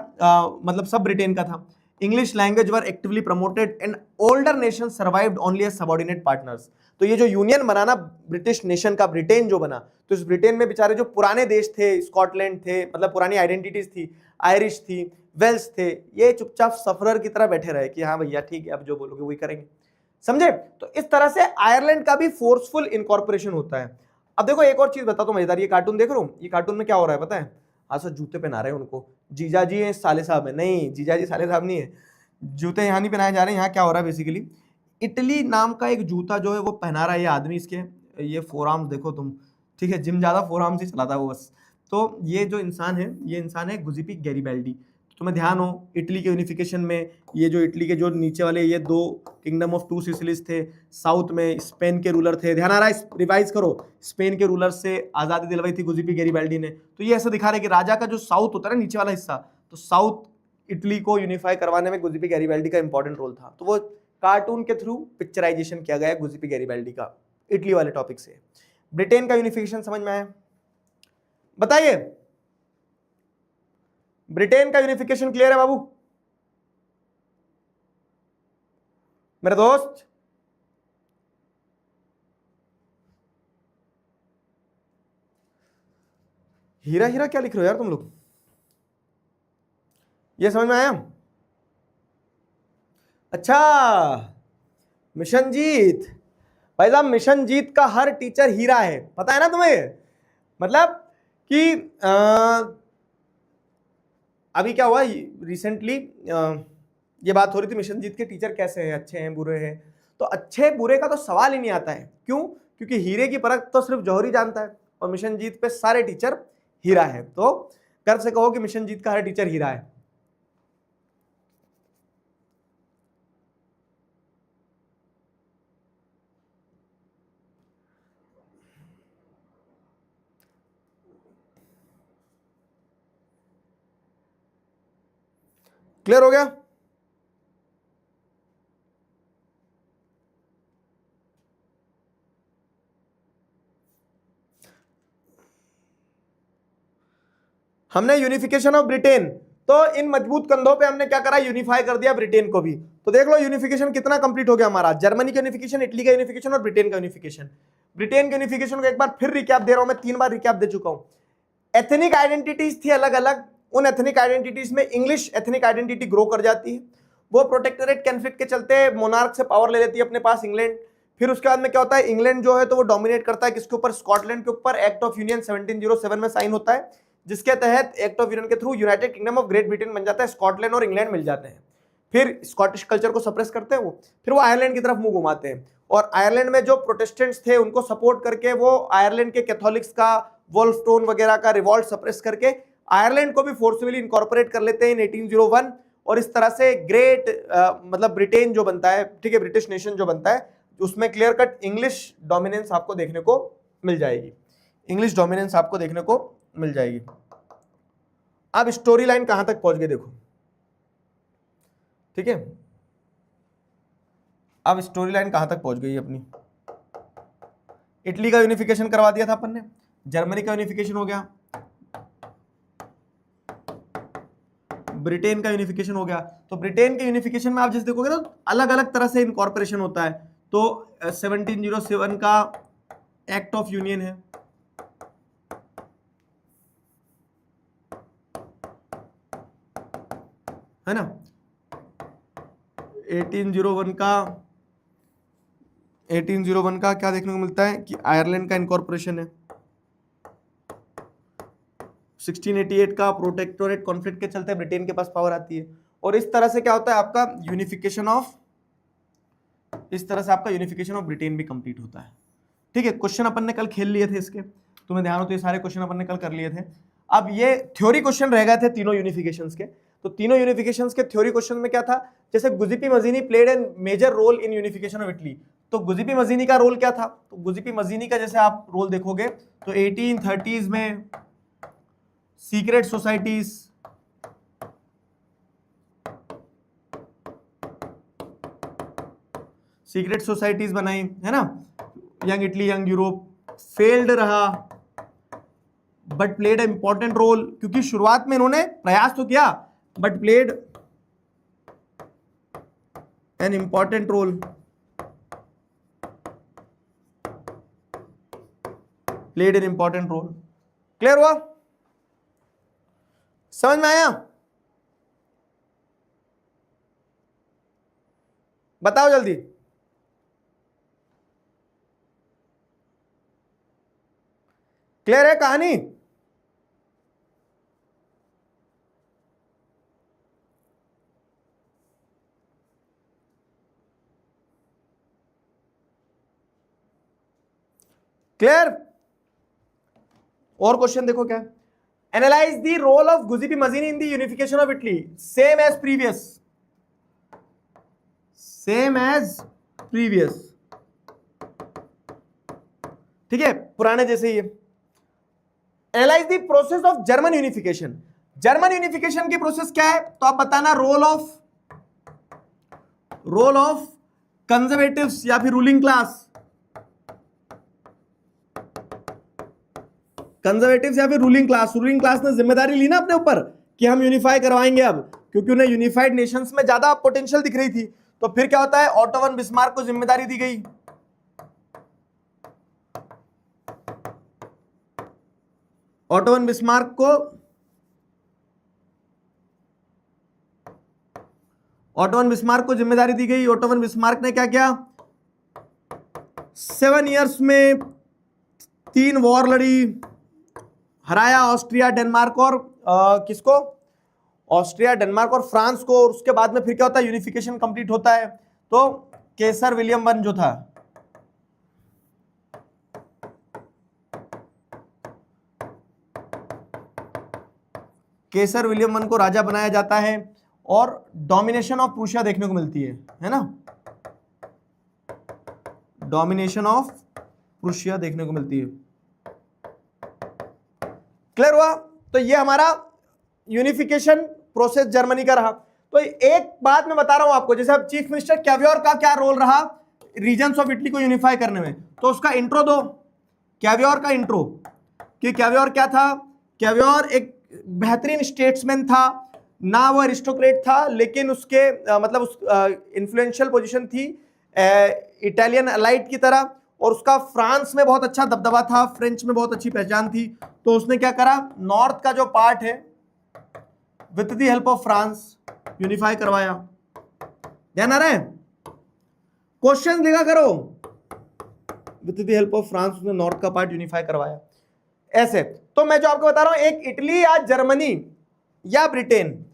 मतलब सब ब्रिटेन का था। English language were actively promoted and older nation survived only as subordinate partners. तो ये जो यूनियन बना ना ब्रिटिश नेशन का, ब्रिटेन जो बना, तो इस ब्रिटेन में बेचारे जो पुराने देश थे, स्कॉटलैंड थे, मतलब पुरानी आइडेंटिटीज थी, आयरिश थी, वेल्स थे, ये चुपचाप सफरर की तरह बैठे रहे कि हाँ भैया ठीक है अब जो बोलोगे वही करेंगे, समझे। तो इस तरह से आयरलैंड का भी फोर्सफुल इनकॉर्पोरेशन होता है। अब देखो एक और चीज बता दो मजेदार, ये कार्टून देख रहा हूँ, ये कार्टून में क्या हो रहा है पता है, आज सर जूते पहना रहे हैं उनको, जीजा जी है साले साहब है, नहीं जीजा जी साले साहब नहीं है, जूते यहाँ नहीं पहनाए जा रहे हैं। यहाँ क्या हो रहा है बेसिकली, इटली नाम का एक जूता जो है वो पहना रहा है ये आदमी, इसके ये फोरआर्म्स देखो तुम, ठीक है, जिम ज्यादा फोरआर्म्स ही चलाता है वो बस। तो ये जो इंसान है, ये इंसान है गुजिपी गैरिबाल्डी। तुम्हें ध्यान हो इटली के यूनिफिकेशन में, ये जो इटली के जो नीचे वाले ये दो किंगडम ऑफ टू सिसिलीज थे, साउथ में स्पेन के रूलर थे, ध्यान आ रहा है, रिवाइज करो, स्पेन के रूलर से आजादी दिलवाई थी गुजिपी गैरिबाल्डी ने। तो ये ऐसा दिखा रहा है कि राजा का जो साउथ होता है ना, नीचे वाला हिस्सा, तो साउथ इटली को यूनिफाई करवाने में गुजिपी गैरिबाल्डी का इंपॉर्टेंट रोल था। तो वो कार्टून के थ्रू पिक्चराइजेशन किया गया है गुजिपी गैरिबाल्डी का इटली वाले टॉपिक से। ब्रिटेन का यूनिफिकेशन समझ में आया? बताइए, ब्रिटेन का यूनिफिकेशन क्लियर है बाबू मेरे दोस्त? हीरा हीरा क्या लिख रहे हो यार तुम लोग? ये समझ में आया? अच्छा, मिशन जीत, भाई साहब मिशन जीत का हर टीचर हीरा है, पता है ना तुम्हें? मतलब कि अभी क्या हुआ रिसेंटली, ये बात हो रही थी मिशन जीत के टीचर कैसे हैं, अच्छे हैं बुरे हैं। तो अच्छे बुरे का तो सवाल ही नहीं आता है। क्यों? क्योंकि हीरे की परख तो सिर्फ जौहरी जानता है और मिशन जीत पे सारे टीचर हीरा है। तो गर्व से कहो कि मिशन जीत का हर टीचर हीरा है। क्लियर हो गया? हमने यूनिफिकेशन ऑफ ब्रिटेन, तो इन मजबूत कंधों पे हमने क्या करा, यूनिफाई कर दिया ब्रिटेन को भी। तो देख लो यूनिफिकेशन कितना कंप्लीट हो गया हमारा, जर्मनी का यूनिफिकेशन, इटली का यूनिफिकेशन और ब्रिटेन का यूनिफिकेशन। ब्रिटेन के यूनिफिकेशन को एक बार फिर रिकैप दे रहा हूं मैं, 3 बार रिकैप दे चुका हूं। एथनिक आइडेंटिटीज थी अलग अलग, उन एथनिक आइडेंटिटीज में इंग्लिश एथनिक आइडेंटिटी ग्रो कर जाती है। वो प्रोटेक्टोरेट कॉन्फ्लिक्ट के चलते मोनार्क से पावर ले लेती है अपने पास इंग्लैंड। फिर उसके बाद में क्या होता है, इंग्लैंड जो है तो वो डोमिनेट करता है किसके ऊपर, स्कॉटलैंड के ऊपर। एक्ट ऑफ यूनियन 1707 में साइन होता है, जिसके तहत एक्ट ऑफ यूनियन के through United Kingdom of Great Britain बन जाता है, स्कॉटलैंड और इंग्लैंड मिल जाते हैं। फिर स्कॉटिश कल्चर को सप्रेस करते हैं वो, फिर वो आयरलैंड की तरफ मुंह घुमाते हैं, और आयरलैंड में जो प्रोटेस्टेंट्स थे उनको सपोर्ट करके वो आयरलैंड के कैथोलिक्स का, वोल्फस्टोन वगैरह का रिवॉल्ट सप्रेस करके आयरलैंड को भी फोर्सफुली इनकॉर्पोरेट कर लेते हैं इन 1801। और इस तरह से ग्रेट मतलब ब्रिटेन जो बनता है, ठीक है, ब्रिटिश नेशन जो बनता है, उसमें क्लियर कट इंग्लिश डोमिनेंस आपको देखने को मिल जाएगी, इंग्लिश डोमिनेंस आपको देखने को मिल जाएगी। अब स्टोरी लाइन कहां तक पहुंच गई देखो, ठीक है, अब स्टोरी लाइन कहां तक पहुंच गई अपनी। इटली का यूनिफिकेशन करवा दिया था अपन ने, जर्मनी का यूनिफिकेशन हो गया, ब्रिटेन का यूनिफिकेशन हो गया। तो ब्रिटेन के यूनिफिकेशन में आप जैसे देखोगे ना, अलग अलग तरह से इनकॉर्पोरेशन होता है। तो 1707 का एक्ट ऑफ यूनियन है ना, 1801 का क्या देखने को मिलता है कि आयरलैंड का इनकॉर्पोरेशन है। 1688 का प्रोटेक्टोरेट कॉन्फ्लिक्ट के चलते ब्रिटेन के पास पावर आती है। और इस तरह से क्या होता है आपका यूनिफिकेशन ऑफ, इस तरह से आपका यूनिफिकेशन ऑफ ब्रिटेन भी कंप्लीट होता है। ठीक है, क्वेश्चन अपन ने कल खेल लिए थे इसके, तुम्हें ध्यान हो तो ये सारे क्वेश्चन अपन ने कल कर लिए थे। अब ये थ्योरी क्वेश्चन रह गए थे तीनों यूनिफिकेशंस के। तो तीनों यूनिफिकेशंस के थ्योरी क्वेश्चन में क्या था, जैसे Giuseppe Mazzini played an major role in unification of Italy. तो गुजिपी मजीनी का रोल क्या था, तो गुजिपी मजीनी का जैसे आप रोल देखोगे तो 1830s में सीक्रेट सोसाइटीज, सीक्रेट सोसाइटीज बनाई है ना, Young Italy Young Europe failed रहा but played an important role, क्योंकि शुरुआत में इन्होंने प्रयास तो किया but played an important role, played an important role. Clear हुआ, समझ में आया? बताओ जल्दी। क्लियर है कहानी? क्लियर? और क्वेश्चन देखो क्या, analyse the role of Giuseppe Mazzini in the unification of Italy, same as previous, same as previous, ठीक है, पुराने जैसे ही है। Analyse the process of German unification, German unification की प्रोसेस क्या है, तो आप बताना रोल ऑफ कंजर्वेटिव्स या फिर रूलिंग क्लास, कंजर्वेटिव्स या फिर रूलिंग क्लास ने जिम्मेदारी ली ना अपने ऊपर कि हम यूनिफाई करवाएंगे अब, क्योंकि उन्हें यूनिफाइड नेशंस में ज्यादा पोटेंशियल दिख रही थी। तो फिर क्या होता है, ऑटो वन बिस्मार्क को जिम्मेदारी दी गई, ऑटो वन बिस्मार्क को, ऑटो वन बिस्मार्क को जिम्मेदारी दी गई। ऑटो वन बिस्मार्क ने क्या किया, 7 इयर्स में 3 वॉर लड़ी, हराया ऑस्ट्रिया, डेनमार्क और किसको, ऑस्ट्रिया, डेनमार्क और फ्रांस को। और उसके बाद में फिर क्या होता है, यूनिफिकेशन कंप्लीट होता है। तो केसर विलियम वन जो था, केसर विलियम वन को राजा बनाया जाता है और डोमिनेशन ऑफ प्रूशिया देखने को मिलती है ना, डोमिनेशन ऑफ प्रूशिया देखने को मिलती है। क्लियर हुआ? तो ये हमारा यूनिफिकेशन प्रोसेस जर्मनी का रहा। तो एक बात मैं बता रहा हूं आपको, जैसे अब चीफ मिनिस्टर कैवियोर का क्या रोल रहा रीजन्स ऑफ इटली को यूनिफाई करने में, तो उसका इंट्रो दो, कैवियोर का इंट्रो, कि कैवियोर क्या था। कैवियोर एक बेहतरीन स्टेट्समैन था, ना वो एरिस्टोक्रेट था, लेकिन उसके मतलब उस इन्फ्लुएंशियल पोजीशन थी इटालियन अलाइट की तरह, और उसका फ्रांस में बहुत अच्छा दबदबा था, फ्रेंच में बहुत अच्छी पहचान थी। तो उसने क्या करा, नॉर्थ का जो पार्ट है with the help of France unify करवाया। ध्यान आ रहा है, क्वेश्चन लिखा करो, with the help of France उसने नॉर्थ का पार्ट यूनिफाई करवाया। ऐसे तो मैं जो आपको बता रहा हूं, एक इटली या जर्मनी या ब्रिटेन,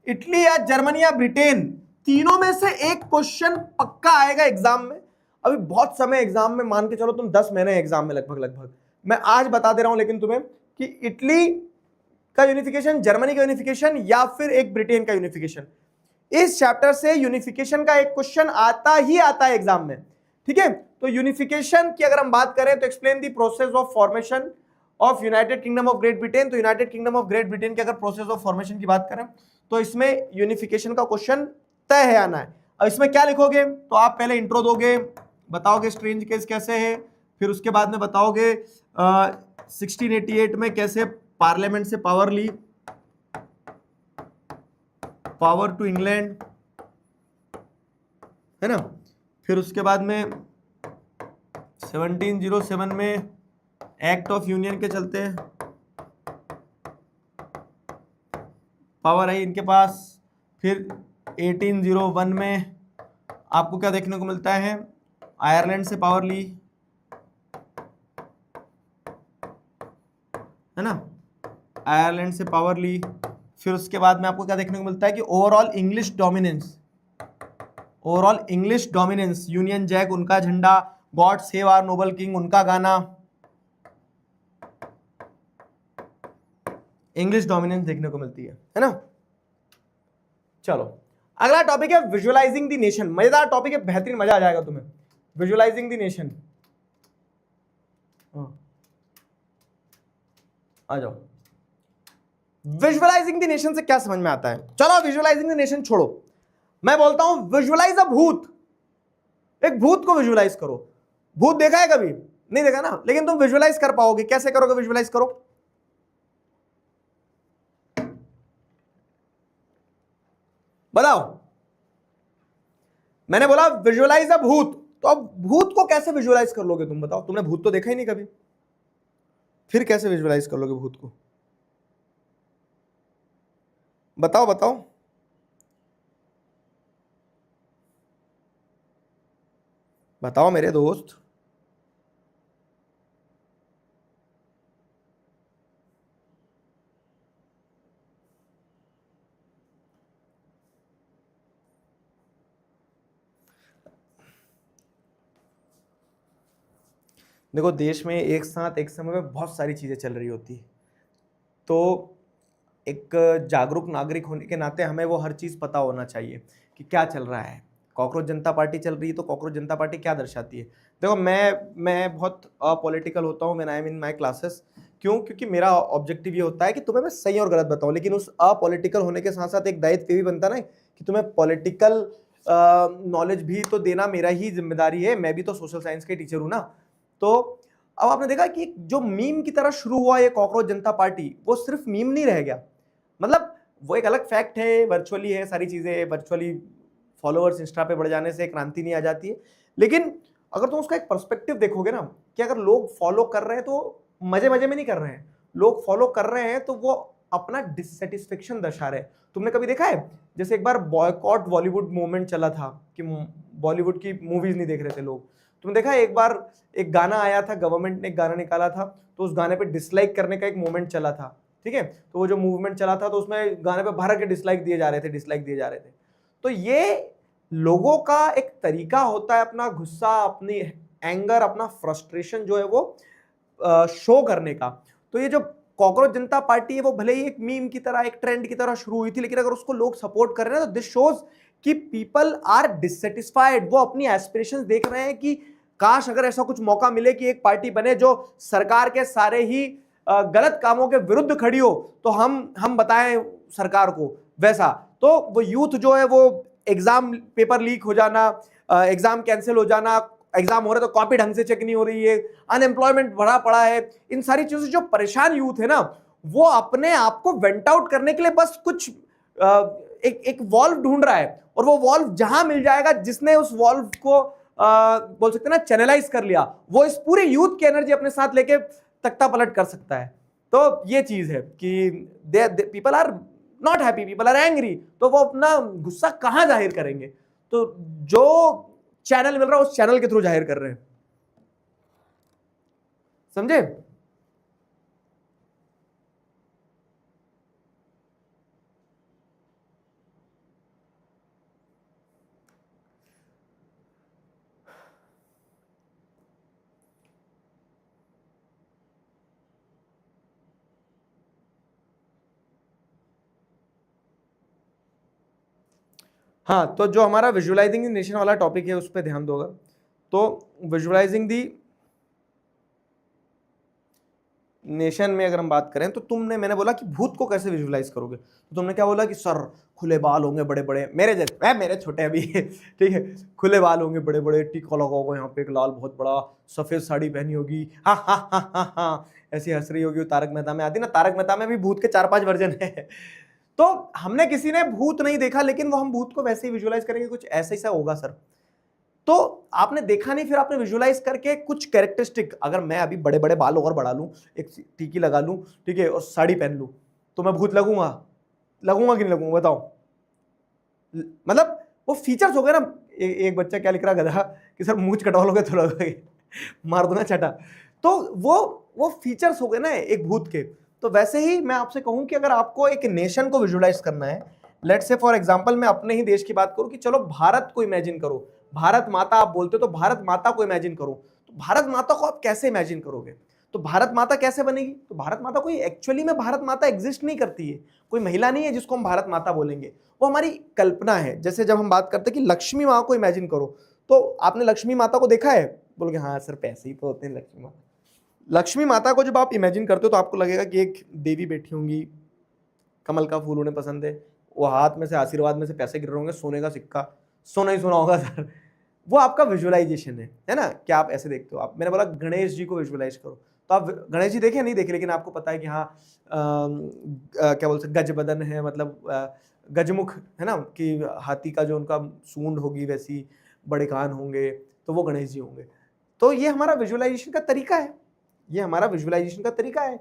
इटली या जर्मनी या ब्रिटेन, तीनों में से एक क्वेश्चन पक्का आएगा एग्जाम में। अभी बहुत समय एग्जाम में, मान के चलो तुम 10 महीने एग्जाम में लगभग मैं आज बता दे रहा हूं लेकिन तुम्हें, कि इटली का यूनिफिकेशन, जर्मनी का यूनिफिकेशन या फिर एक ब्रिटेन का यूनिफिकेशन, इस चैप्टर से यूनिफिकेशन का एक क्वेश्चन आता ही आता है एग्जाम में। ठीक है, तो यूनिफिकेशन की अगर हम बात करें तो explain the process of formation of United Kingdom of Great Britain. तो United Kingdom of Great Britain की अगर प्रोसेस ऑफ फॉर्मेशन की बात करें तो इसमें यूनिफिकेशन का क्वेश्चन तय है आना है। अब इसमें क्या लिखोगे, तो आप पहले इंट्रो दोगे, बताओगे स्ट्रेंज केस कैसे है, फिर उसके बाद में बताओगे 1688 में कैसे पार्लियामेंट से पावर ली, पावर टू इंग्लैंड, है ना। फिर उसके बाद में 1707 में एक्ट ऑफ यूनियन के चलते पावर आई इनके पास। फिर 1801 में आपको क्या देखने को मिलता है, आयरलैंड से पावर ली, है ना, आयरलैंड से पावर ली। फिर उसके बाद में आपको क्या देखने को मिलता है कि overall English dominance, overall English dominance, Union Jack उनका झंडा, God save our noble king उनका गाना, इंग्लिश डोमिनेंस देखने को मिलती है ना। चलो अगला टॉपिक है विजुअलाइजिंग द नेशन। मजेदार टॉपिक है, बेहतरीन, मजा आ जाएगा तुम्हें। विजुअलाइजिंग द नेशन, आ जाओ। विजुअलाइजिंग द नेशन से क्या समझ में आता है, चलो विजुअलाइजिंग द नेशन छोड़ो, मैं बोलता हूं विजुअलाइज अ भूत। एक भूत को विजुअलाइज करो। भूत देखा है कभी? नहीं देखा ना, लेकिन तुम विजुअलाइज कर पाओगे। कैसे करोगे विजुअलाइज? करो, बताओ। मैंने बोला विजुअलाइज अ भूत, तो अब भूत को कैसे विजुअलाइज कर लोगे तुम? बताओ, तुमने भूत तो देखा ही नहीं कभी, फिर कैसे विजुअलाइज कर लोगे भूत को? बताओ बताओ। बताओ मेरे दोस्त। देखो, देश में एक साथ एक समय में बहुत सारी चीजें चल रही होती है। तो एक जागरूक नागरिक होने के नाते हमें वो हर चीज़ पता होना चाहिए कि क्या चल रहा है। कॉकरोच जनता पार्टी चल रही है तो कॉकरोच जनता पार्टी क्या दर्शाती है। देखो मैं बहुत अपॉलिटिकल होता हूँ when I am in my classes. क्यों? क्योंकि मेरा ऑब्जेक्टिव ये होता है कि तुम्हें मैं सही और गलत बताऊं, लेकिन उस अपॉलिटिकल होने के साथ साथ एक दायित्व भी बनता ना कि तुम्हें पॉलिटिकल नॉलेज भी तो देना मेरा ही जिम्मेदारी है। मैं भी तो सोशल साइंस के टीचर हूं ना। तो अब आपने देखा कि जो मीम की तरह शुरू हुआ ये कॉकरोच जनता पार्टी, वो सिर्फ मीम नहीं रह गया। मतलब वो एक अलग फैक्ट है, वर्चुअली है, सारी चीजें वर्चुअली फॉलोअर्स इंस्टा पे बढ़ जाने से क्रांति नहीं आ जाती है। लेकिन अगर तुम उसका एक पर्सपेक्टिव देखोगे ना कि अगर लोग फॉलो कर रहे हैं तो मजे मजे में नहीं कर रहे हैं, लोग फॉलो कर रहे हैं तो वो अपना डिससेटिस्फेक्शन दर्शा रहे हैं। तुमने कभी देखा है जैसे एक बार बॉयकॉट बॉलीवुड मूवमेंट चला था कि बॉलीवुड की मूवीज नहीं देख रहे थे लोग। तुमने देखा है एक बार एक गाना आया था, गवर्नमेंट ने एक गाना निकाला था तो उस गाने पे डिसलाइक करने का एक मूवमेंट चला था, ठीक है। तो वो जो मूवमेंट चला था तो उसमें गाने पे भर के डिसलाइक दिए जा रहे थे, डिसलाइक दिए जा रहे थे। तो ये लोगों का एक तरीका होता है अपना गुस्सा, अपनी एंगर, अपना फ्रस्ट्रेशन जो है वो शो करने का। तो ये जो कॉकरोच जनता पार्टी है वो भले ही एक मीम की तरह, एक ट्रेंड की तरह शुरू हुई थी, लेकिन अगर उसको लोग सपोर्ट कर रहे हैं तो दिस शोज कि पीपल आर डिससेटिस्फाइड। वो अपनी एस्पिरेशंस देख रहे हैं कि काश अगर ऐसा कुछ मौका मिले कि एक पार्टी बने जो सरकार के सारे ही गलत कामों के विरुद्ध खड़ी हो तो हम बताएं सरकार को वैसा। तो वो यूथ जो है वो एग्जाम पेपर लीक हो जाना, एग्जाम कैंसिल हो जाना, एग्जाम हो रहा है तो कॉपी ढंग से चेक नहीं हो रही है, अनएम्प्लॉयमेंट बढ़ा पड़ा है, इन सारी चीजों से जो परेशान यूथ है ना वो अपने आप को वेंट आउट करने के लिए बस कुछ एक वॉल्व ढूंढ रहा है। और वो वॉल्व जहां मिल जाएगा, जिसने उस वॉल्व को बोल सकते हैं ना चैनलाइज कर लिया, वो इस पूरे यूथ की एनर्जी अपने साथ लेके तख्ता पलट कर सकता है। तो ये चीज है कि people are not happy, people are angry, तो वो अपना गुस्सा कहां जाहिर करेंगे? तो जो चैनल मिल रहा है उस चैनल के थ्रू जाहिर कर रहे हैं, समझे? हाँ, तो जो हमारा विजुअलाइजिंग द नेशन वाला टॉपिक है उस पर ध्यान दोगा। तो विजुअलाइजिंग दी नेशन में अगर हम बात करें तो मैंने बोला कि भूत को कैसे विजुअलाइज करोगे, तो तुमने क्या बोला कि सर खुले बाल होंगे बड़े बड़े, मेरे जैसे, मेरे छोटे अभी ठीक है, खुले बाल होंगे बड़े बड़े, टीका लगा होगा यहाँ पे एक लाल बहुत बड़ा, सफेद साड़ी पहनी होगी, हा हा हा हा हा ऐसी हंस रही होगी। तारक मेहता में आती ना, तारक मेहता में भी भूत के 4-5 वर्जन है। तो हमने किसी ने भूत नहीं देखा, लेकिन वो हम भूत को वैसे ही विजुअलाइज करेंगे, कुछ ऐसा ही सा होगा सर। तो आपने देखा नहीं, फिर आपने विजुअलाइज करके कुछ कैरेक्टरिस्टिक, अगर मैं अभी बड़े बड़े बाल और बढ़ा लूं, एक टीकी लगा लूं, ठीक है, और साड़ी पहन लूं, तो मैं भूत लगूंगा? लगूंगा कि नहीं लगूंगा बताओ? मतलब वो फीचर्स हो गए ना। एक बच्चा क्या लिख रहा गधा कि सर मूंछ कटवा लोगे तो लगोगे, मार दो ना छटा। तो वो फीचर्स हो गए ना एक भूत के। तो वैसे ही मैं आपसे कहूं कि अगर आपको एक नेशन को विजुअलाइज करना है, लेट्स से फॉर एग्जांपल मैं अपने ही देश की बात करूं कि चलो भारत को इमेजिन करो, भारत माता आप बोलते हो तो भारत माता को इमेजिन करो। तो भारत माता को आप कैसे इमेजिन करोगे? तो भारत माता कैसे बनेगी? तो भारत माता कोई एक्चुअली में भारत माता एग्जिस्ट नहीं करती है, कोई महिला नहीं है जिसको हम भारत माता बोलेंगे, वो हमारी कल्पना है। जैसे जब हम बात करते हैं कि लक्ष्मी माँ को इमेजिन करो, तो आपने लक्ष्मी माता को देखा है? बोलोगे हाँ सर पैसे ही तो होते हैं लक्ष्मी माता। लक्ष्मी माता को जब आप इमेजिन करते हो तो आपको लगेगा कि एक देवी बैठी होंगी, कमल का फूल उन्हें पसंद है, वो हाथ में से आशीर्वाद में से पैसे गिर रहे होंगे, सोने का सिक्का, सोना ही सोना होगा सर। वो आपका विजुअलाइजेशन है ना, क्या आप ऐसे देखते हो? आप, मैंने बोला गणेश जी को विजुअलाइज करो, तो आप गणेश जी देखे नहीं देखे, लेकिन आपको पता है कि हाँ क्या बोलते हैं, गज बदन है, मतलब गजमुख है ना, कि हाथी का जो उनका सूंड होगी वैसी बड़े कान होंगे, तो वो गणेश जी होंगे। तो ये हमारा विजुअलाइजेशन का तरीका है, ये हमारा विजुअलाइजेशन का तरीका है।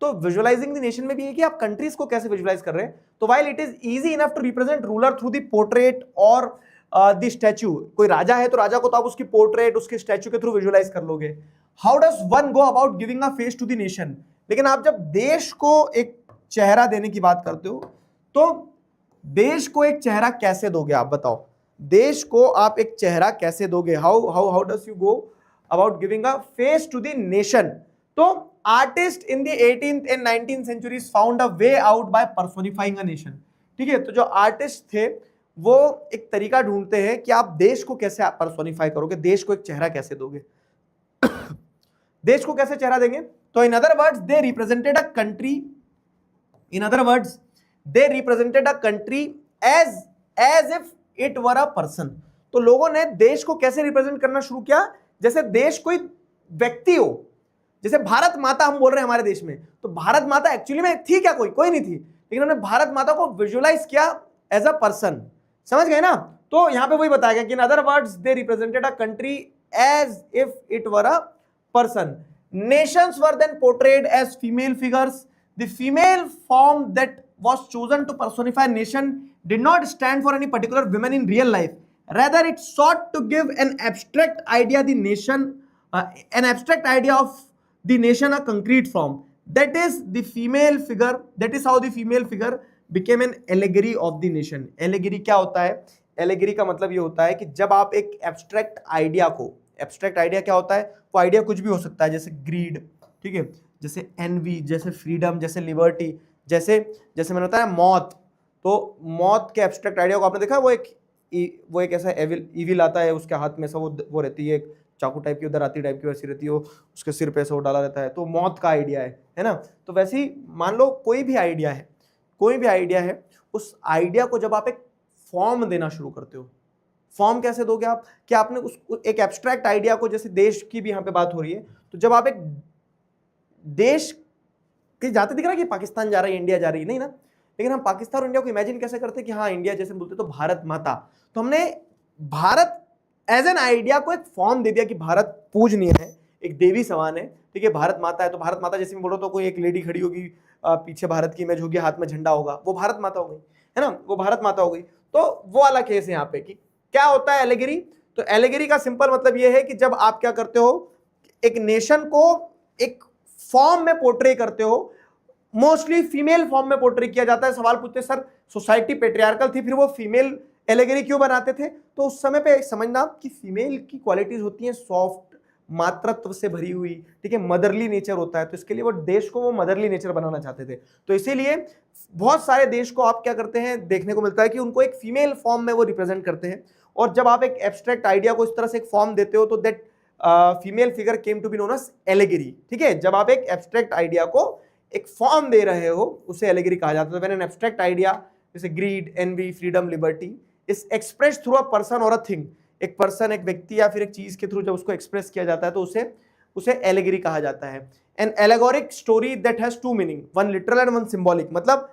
तो विजुअलाइजिंग द नेशन में भी है कि आप कंट्रीज को कैसे विजुअलाइज कर रहे हैं। तो while it is easy enough to represent ruler through the portrait और द स्टैच्यू, कोई राजा है तो राजा को तो आप उसकी पोर्ट्रेट, उसके स्टैच्यू के थ्रू विजुअलाइज कर लोगे। How does one go about giving a face to the nation? लेकिन आप जब देश को एक चेहरा देने की बात करते हो, तो देश को एक चेहरा कैसे दोगे आप बताओ? देश को आप एक चेहरा कैसे दोगे? How how how does you go about giving a face to the nation? तो artist in the 18th and 19th centuries found a way out by personifying a nation। ठीक है, तो जो आर्टिस्ट थे वो एक तरीका ढूंढते हैं कि आप देश को कैसे पर्सोनिफाई करोगे, देश को एक चेहरा कैसे दोगे, देश को कैसे चेहरा देंगे। तो in other words they represented a country, in other words they represented a country as if it were a person. तो लोगों ने देश को कैसे रिप्रेजेंट करना शुरू किया, जैसे देश कोई व्यक्ति हो। जैसे भारत माता हम बोल रहे हैं हमारे देश में, तो भारत माता एक्चुअली में थी क्या, कोई नहीं थी, लेकिन हमने भारत माता को विजुअलाइज किया एज अ पर्सन। समझ गए ना। तो यहां पे वही बताया गया कि in other words they represented a country as if it were a person. Nations were then portrayed as female figures. The female form that was chosen to personify a nation did not stand for any particular women in real life. Rather, it sought to give an abstract idea of the nation a concrete form. That is the female figure. That is how the female figure became an allegory of the nation. Allegory क्या होता है? Allegory का मतलब ये होता है कि जब आप एक abstract idea को, एब्स्ट्रैक्ट आइडिया क्या होता है, वो आइडिया कुछ भी हो सकता है, जैसे ग्रीड, ठीक है, जैसे एनवी, जैसे फ्रीडम, जैसे लिबर्टी, जैसे मैंने बताया मौत। तो मौत के एब्स्ट्रैक्ट आइडिया को आपने देखा, वो एक ऐसा इविल आता है, उसके हाथ में ऐसा वो रहती है, चाकू टाइप की, उधर आती टाइप की वैसी रहती है, उसके सिर पे ऐसा वो डाला रहता है, तो मौत का आइडिया है ना। तो वैसे ही मान लो कोई भी आइडिया है, उस आइडिया को जब आप एक फॉर्म देना शुरू करते हो, फॉर्म कैसे दोगे आप, कि आपने उस एक एब्स्ट्रैक्ट आइडिया को, जैसे देश की भी यहां पे बात हो रही है, तो जब आप एक देश के जाते दिख रहा है कि पाकिस्तान जा रहा है, इंडिया जा रही है, नहीं ना, लेकिन हम पाकिस्तान और इंडिया को इमेजिन कैसे करते हैं कि हाँ इंडिया जैसे बोलते तो भारत माता, तो हमने भारत एज एन आइडिया को एक फॉर्म दे दिया कि भारत पूजनीय है, एक देवी समान है, ठीक है, भारत माता है, तो भारत माता जैसे बोलो तो कोई एक लेडी खड़ी होगी, पीछे भारत की इमेज होगी, हाथ में झंडा होगा, वो भारत माता हो गई, है ना, वो भारत माता हो गई। तो वो वाला केस है यहाँ पे कि क्या होता है एलेगरी। तो एलेगरी का सिंपल मतलब यह है कि जब आप क्या करते हो, एक नेशन को एक फॉर्म में पोर्ट्रे करते हो, मोस्टली फीमेल फॉर्म में पोर्ट्रे किया जाता है। सवाल पूछते सर सोसाइटी पेट्रियार्कल थी, फिर वो फीमेल एलेगरी क्यों बनाते थे, तो उस समय पे समझना कि फीमेल की क्वालिटीज होती हैं सॉफ्ट, मातृत्व से भरी हुई, ठीक है, मदरली नेचर होता है, तो इसके लिए वो देश को वो मदरली नेचर बनाना चाहते थे। तो इसीलिए बहुत सारे देश को आप क्या करते हैं, देखने को मिलता है कि उनको एक फीमेल फॉर्म में वो रिप्रेजेंट करते हैं। और जब आप एक एब्स्ट्रैक्ट आइडिया को इस तरह से एक फॉर्म देते हो, तो that female figure came to be known as allegory. ठीक है, जब आप एक एब्स्ट्रैक्ट आइडिया को एक फॉर्म दे रहे हो, उसे एलेगरी कहा जाता है। व्हेन एन एब्स्ट्रैक्ट आइडिया जैसे greed, envy, freedom, liberty is expressed through a person और अ थिंग, एक पर्सन, एक व्यक्ति या फिर एक चीज के थ्रू जब उसको एक्सप्रेस किया जाता है तो उसे एलेगरी कहा जाता है। An allegoric story that has two meaning, one literal and one symbolic. मतलब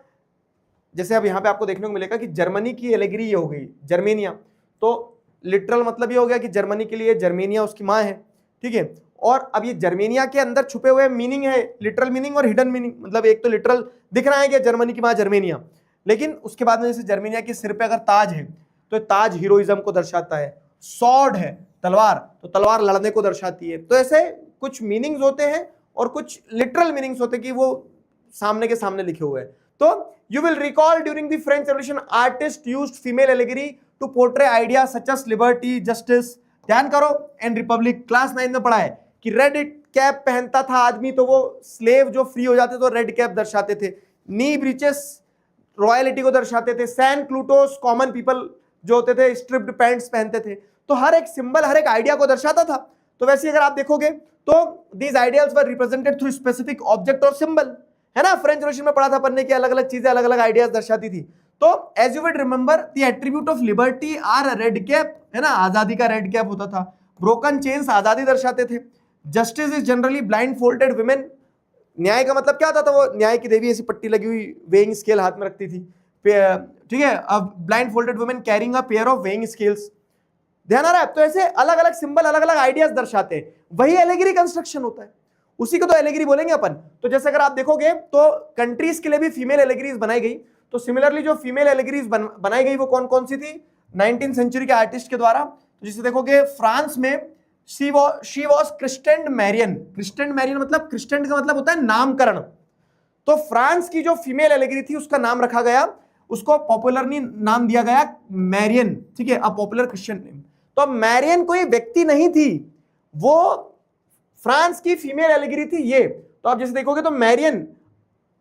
जैसे अब यहाँ पे आपको देखने को मिलेगा कि जर्मनी की एलेगरी ये हो गई जर्मेनिया, तो लिटरल मतलब ये हो गया कि जर्मनी के लिए जर्मेनिया उसकी माँ है, ठीक है। और अब ये जर्मेनिया के अंदर छुपे हुए मीनिंग है, लिटरल मीनिंग और हिडन मीनिंग। मतलब एक तो लिटरल दिख रहा है कि जर्मनी की माँ जर्मेनिया, लेकिन उसके बाद में जैसे जर्मेनिया के सिर पे अगर ताज है तो ताज हीरोइज्म को दर्शाता है, सॉर्ड है तलवार, तो तलवार लड़ने को दर्शाती है। तो ऐसे कुछ मीनिंग्स होते हैं और कुछ लिटरल मीनिंग्स होते हैं कि वो सामने के सामने लिखे हुए हैं। तो you will recall during the French Revolution artists used female allegory to portray ideas such as liberty, justice, ध्यान करो, एंड रिपब्लिक। क्लास 9 में पढ़ा है कि रेड कैप पहनता था आदमी तो वो स्लेव जो फ्री हो जाते तो रेड कैप दर्शाते थे, नी ब्रीचेस रॉयलिटी को दर्शाते थे, सैन क्लूटोस कॉमन पीपल जो होते थे स्ट्रिप्ड पैंट्स पहनते थे। तो हर एक सिंबल हर एक आइडिया को दर्शाता था। तो वैसे अगर आप देखोगे तो these ideas were represented through specific object और सिंबल, है ना। फ्रेंच रेवोल्यूशन में पढ़ा था पढ़ने की, अलग अलग चीजें अलग अलग आइडियाज दर्शाती थी। तो as you would remember the attribute of liberty are red cap, है ना, आजादी का रेड कैप होता था। ब्रोकन चेन्स आजादी दर्शाते थे। Justice is generally blind folded women, न्याय का मतलब क्या होता था, वो न्याय की देवी ऐसी पट्टी लगी हुई वेइंग स्केल हाथ में रखती थी, ठीक है। अब blind folded women carrying a pair of weighing scales, ध्यान आ रहा है। तो ऐसे अलग अलग सिंबल अलग अलग आइडियाज दर्शाते हैं, वही एलेगरी कंस्ट्रक्शन होता है, उसी को तो एलेगरी बोलेंगे अपन। तो जैसे अगर आप देखोगे तो कंट्रीज के लिए भी फीमेल एलेगरीज बनाई गई। तो सिमिलरली जो फीमेल एलेगरीज बनाई गई वो कौन कौन सी थी 19th सेंचुरी के आर्टिस्ट के द्वारा। तो जिसे देखोगे फ्रांस में शी वॉज क्रिस्टेंड मैरियन। क्रिस्टेंड मैरियन मतलब, क्रिस्टेंड का मतलब होता है नामकरण। तो फ्रांस की जो फीमेल एलेगरी थी उसका नाम रखा गया, उसको पॉपुलरली नाम दिया गया मैरियन, ठीक है, अ पॉपुलर क्रिश्चियन नेम। तो मैरियन कोई व्यक्ति नहीं थी, वो फ्रांस की फीमेल एलेगरी थी ये। तो आप जैसे देखोगे तो मैरियन,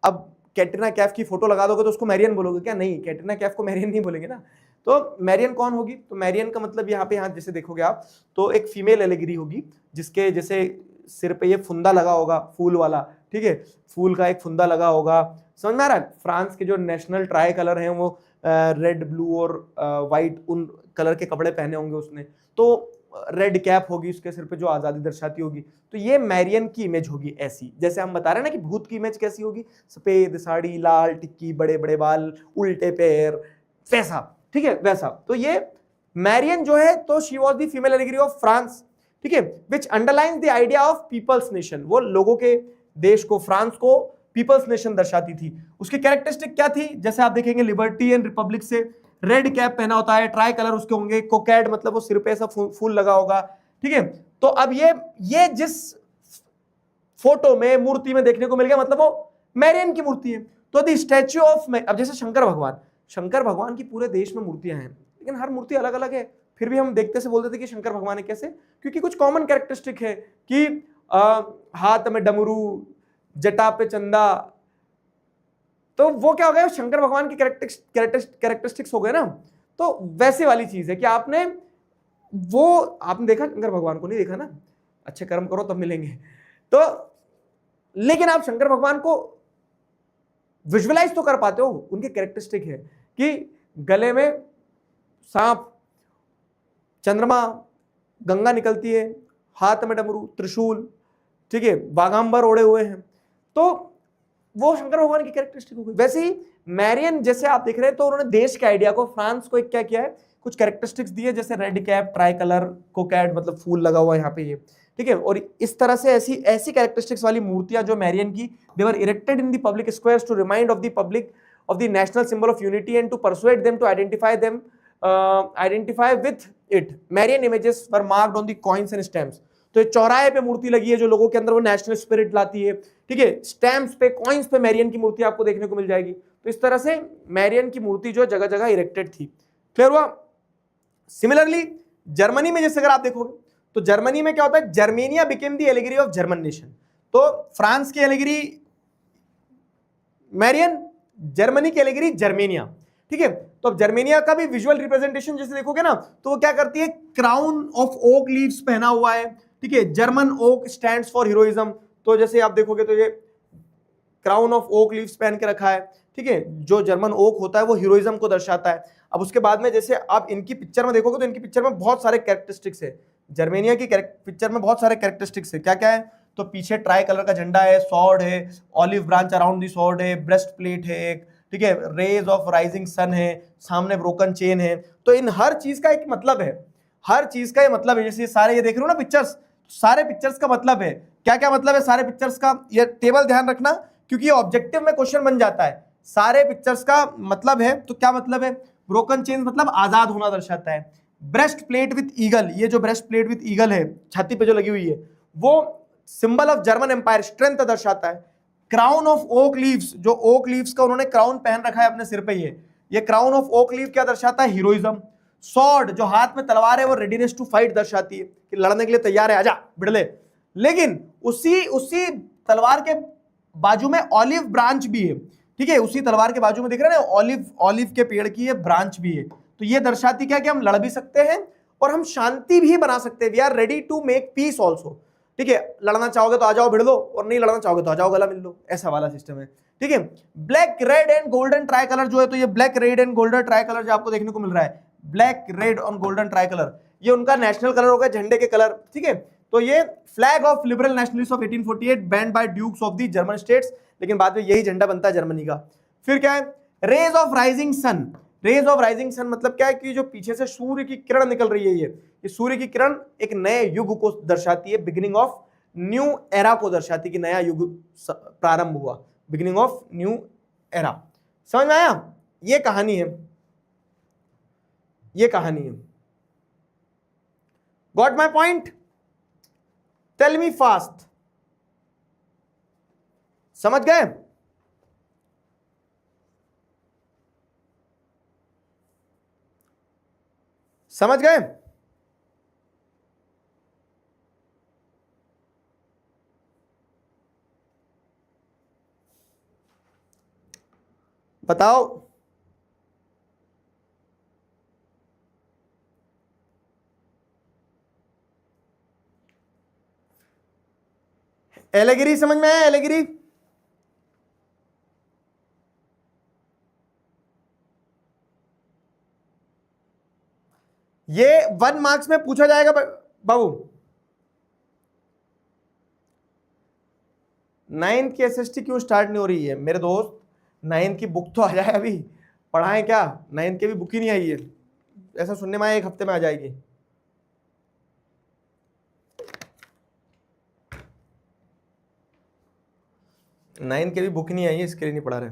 अब कैटरीना कैफ की फोटो लगा दोगे तो उसको मैरियन बोलोगे क्या? नहीं, कैटरीना कैफ को मैरियन नहीं बोलेंगे ना। तो मैरियन कौन होगी? तो मैरियन का मतलब यहाँ जैसे देखोगे आप तो एक फीमेल एलिगरी होगी जिसके जैसे सिर पे ये फुंदा लगा होगा फूल वाला, ठीक है, फूल का एक फुंदा लगा होगा, समझ में आ रहा है? फ्रांस के जो नेशनल ट्राई कलर हैं वो रेड, ब्लू और व्हाइट, उन कलर के कपड़े पहने होंगे उसने, तो रेड कैप होगी उसके सिर पे जो आजादी दर्शाती होगी। तो ये मैरियन की इमेज होगी ऐसी, जैसे हम बता रहे हैं ना कि भूत की इमेज कैसी होगी, सफेद साड़ी, लाल टिक्की, बड़े बड़े बाल, उल्टे पैर, वैसा, ठीक है, वैसा। तो ये मैरियन जो है तो she was the female allegory of France, ठीक है, which underlines the idea of people's nation, वो लोगों के देश को, फ्रांस को पीपल्स नेशन दर्शाती थी। उसकी कैरेक्टरिस्टिक क्या थी? जैसे आप देखेंगे लिबर्टी एंड रिपब्लिक से रेड कैप पहना होता है, ट्राई कलर उसके होंगे, कोकैड मतलब वो सिर पे ऐसा फूल लगा होगा, ठीक है। तो अब ये जिस फोटो में, मूर्ति में देखने को मिल गया, मतलब वो मैरियन की मूर्ति है। तो द स्टैच्यू ऑफ, अब जैसे शंकर भगवान की पूरे देश में मूर्तियां हैं, लेकिन हर मूर्ति अलग अलग है, फिर भी हम देखते से बोलते थे कि शंकर भगवान है। कैसे? क्योंकि कुछ कॉमन कैरेक्टरिस्टिक है कि हाथ में डमरू, जटा पे चंदा, तो वो क्या हो गया, शंकर भगवान की कैरेक्टरिस्टिक्स हो गए ना। तो वैसे वाली चीज है कि आपने देखा, शंकर भगवान को नहीं देखा ना, अच्छे कर्म करो तब मिलेंगे। तो लेकिन आप शंकर भगवान को विजुअलाइज तो कर पाते हो, उनके कैरेक्टरिस्टिक है कि गले में सांप, चंद्रमा, गंगा निकलती है, हाथ में डमरू, त्रिशूल, ठीक है, बागांबर ओढ़े हुए हैं, तो वो शंकर भगवान की कैरेक्टरिस्टिक हो गई। वैसे ही मैरियन जैसे आप देख रहे हैं, तो उन्होंने देश के आइडिया को, फ्रांस को एक क्या किया है, कुछ कैरेक्टरिस्टिक्स दिए, जैसे रेड कैप, ट्राई कलर, कोकैड मतलब फूल लगा हुआ यहाँ पे ये, ठीक है। और इस तरह से ऐसी कैरेक्टरिस्टिक्स वाली मूर्तियां जो मैरियन की, they were erected in the public squares to remind of the public of the national symbol of unity and to persuade them to identify with it. Marianne images were marked on the coins and stamps. तो ये चौराहे पे मूर्ति लगी है जो लोगों के अंदर वो नेशनल स्पिरिट लाती है, ठीक है। स्टैम्प्स पे, कॉइन्स पे मैरियन की मूर्ति आपको देखने को मिल जाएगी। तो इस तरह से मैरियन की मूर्ति जो जगह जगह इरेक्टेड थी। क्लियर हुआ? सिमिलरली जर्मनी में जैसे अगर आप देखोगे तो जर्मनी में क्या होता है, Germania became the allegory of German nation. तो फ्रांस की एलिगरी मैरियन, जर्मनी की एलिगरी जर्मेनिया, ठीक है। तो अब जर्मेनिया का भी विजुअल रिप्रेजेंटेशन जैसे देखोगे ना, तो वो क्या करती है, क्राउन ऑफ ओक लीव्स पहना हुआ है, ठीक है। German oak stands for heroism, तो जैसे आप देखोगे तो ये क्राउन ऑफ ओक लीव्स पहन के रखा है, ठीक है। जो जर्मन ओक होता है वो हीरोइज्म को दर्शाता है। अब उसके बाद में जैसे आप इनकी पिक्चर में देखोगे तो इनकी पिक्चर में बहुत सारे कैरेक्टरिस्टिक्स है, जर्मेनिया की पिक्चर में बहुत सारे कैरेक्टरिस्टिक्स है। क्या क्या है? तो पीछे ट्राई कलर का झंडा है, सॉर्ड है, olive branch around the sword है, ब्रेस्ट प्लेट है एक, ठीक है, रेज ऑफ राइजिंग सन है, सामने ब्रोकन चेन है। तो इन हर चीज का एक मतलब है, हर चीज का ये मतलब है। जैसे सारे ये देख रहे हो ना पिक्चर्स, सारे पिक्चर्स का मतलब है। क्या क्या मतलब है सारे पिक्चर्स का? ये टेबल ध्यान रखना, क्योंकि ये ऑब्जेक्टिव में क्वेश्चन बन जाता है। सारे पिक्चर्स का मतलब है, तो क्या मतलब है? ब्रोकन चेन मतलब आजाद होना दर्शाता है। ब्रेस्ट प्लेट विथ ईगल, ये जो ब्रेस्ट प्लेट विथ ईगल है छाती पे जो लगी हुई है, वो symbol of German empire, strength दर्शाता है। क्राउन ऑफ ओक लीव्स, जो ओक लीव्स का उन्होंने क्राउन पहन रखा है अपने सिर पे, ये क्राउन ऑफ ओक लीव क्या दर्शाता है? हीरोइज्म। सॉर्ड, जो हाथ में तलवार है, वो रेडीनेस टू फाइट दर्शाती है कि लड़ने के लिए तैयार है, आजा भिड़ले। लेकिन उसी तलवार के बाजू में ऑलिव ब्रांच भी है, ठीक है। उसी तलवार के बाजू में दिख रहा है ना, ऑलिव के पेड़ की ये ब्रांच भी है। तो ये दर्शाती क्या कि हम लड़ भी सकते हैं और हम शांति भी बना सकते हैं। We are ready to make peace also, ठीक है। लड़ना चाहोगे तो आ जाओ भिड़ लो, और नहीं लड़ना चाहोगे तो आ जाओ गला मिल लो, ऐसा वाला सिस्टम है, ठीक है। Black, red and golden try colour जो है, तो ये black, red and golden try colour जो आपको देखने को मिल रहा है, ब्लैक, रेड और गोल्डन ट्राई कलर, ये उनका नेशनल कलर होगा, झंडे के कलर, ठीक है। तो ये flag of liberal nationalist of 1848 banned by dukes of the German states, लेकिन बाद में यही झंडा बनता है जर्मनी का। फिर क्या है? Rays of rising sun. Rays of rising sun मतलब क्या है कि जो पीछे से सूर्य की किरण निकल रही है, ये सूर्य की किरण एक नए युग को दर्शाती है, बिगिनिंग ऑफ न्यू एरा को दर्शाती है कि नया युग प्रारंभ हुआ, बिगिनिंग ऑफ न्यू एरा। समझ में आया? ये कहानी है, ये कहानी है। Got my point? Tell me fast. समझ गए? समझ गए? बताओ। एलेगिरी समझ में आया? एलेगिरी ये 1 मार्क्स में पूछा जाएगा बाबू। 9th की एसएसटी क्यों स्टार्ट नहीं हो रही है मेरे दोस्त? 9th की बुक तो आ जाए अभी, पढ़ाएं क्या? 9th की भी बुक ही नहीं आई है, ऐसा सुनने में आया 1 हफ्ते में आ जाएगी। नाइन्थ की भी बुक नहीं आई है, इसके लिए नहीं पढ़ा रहे।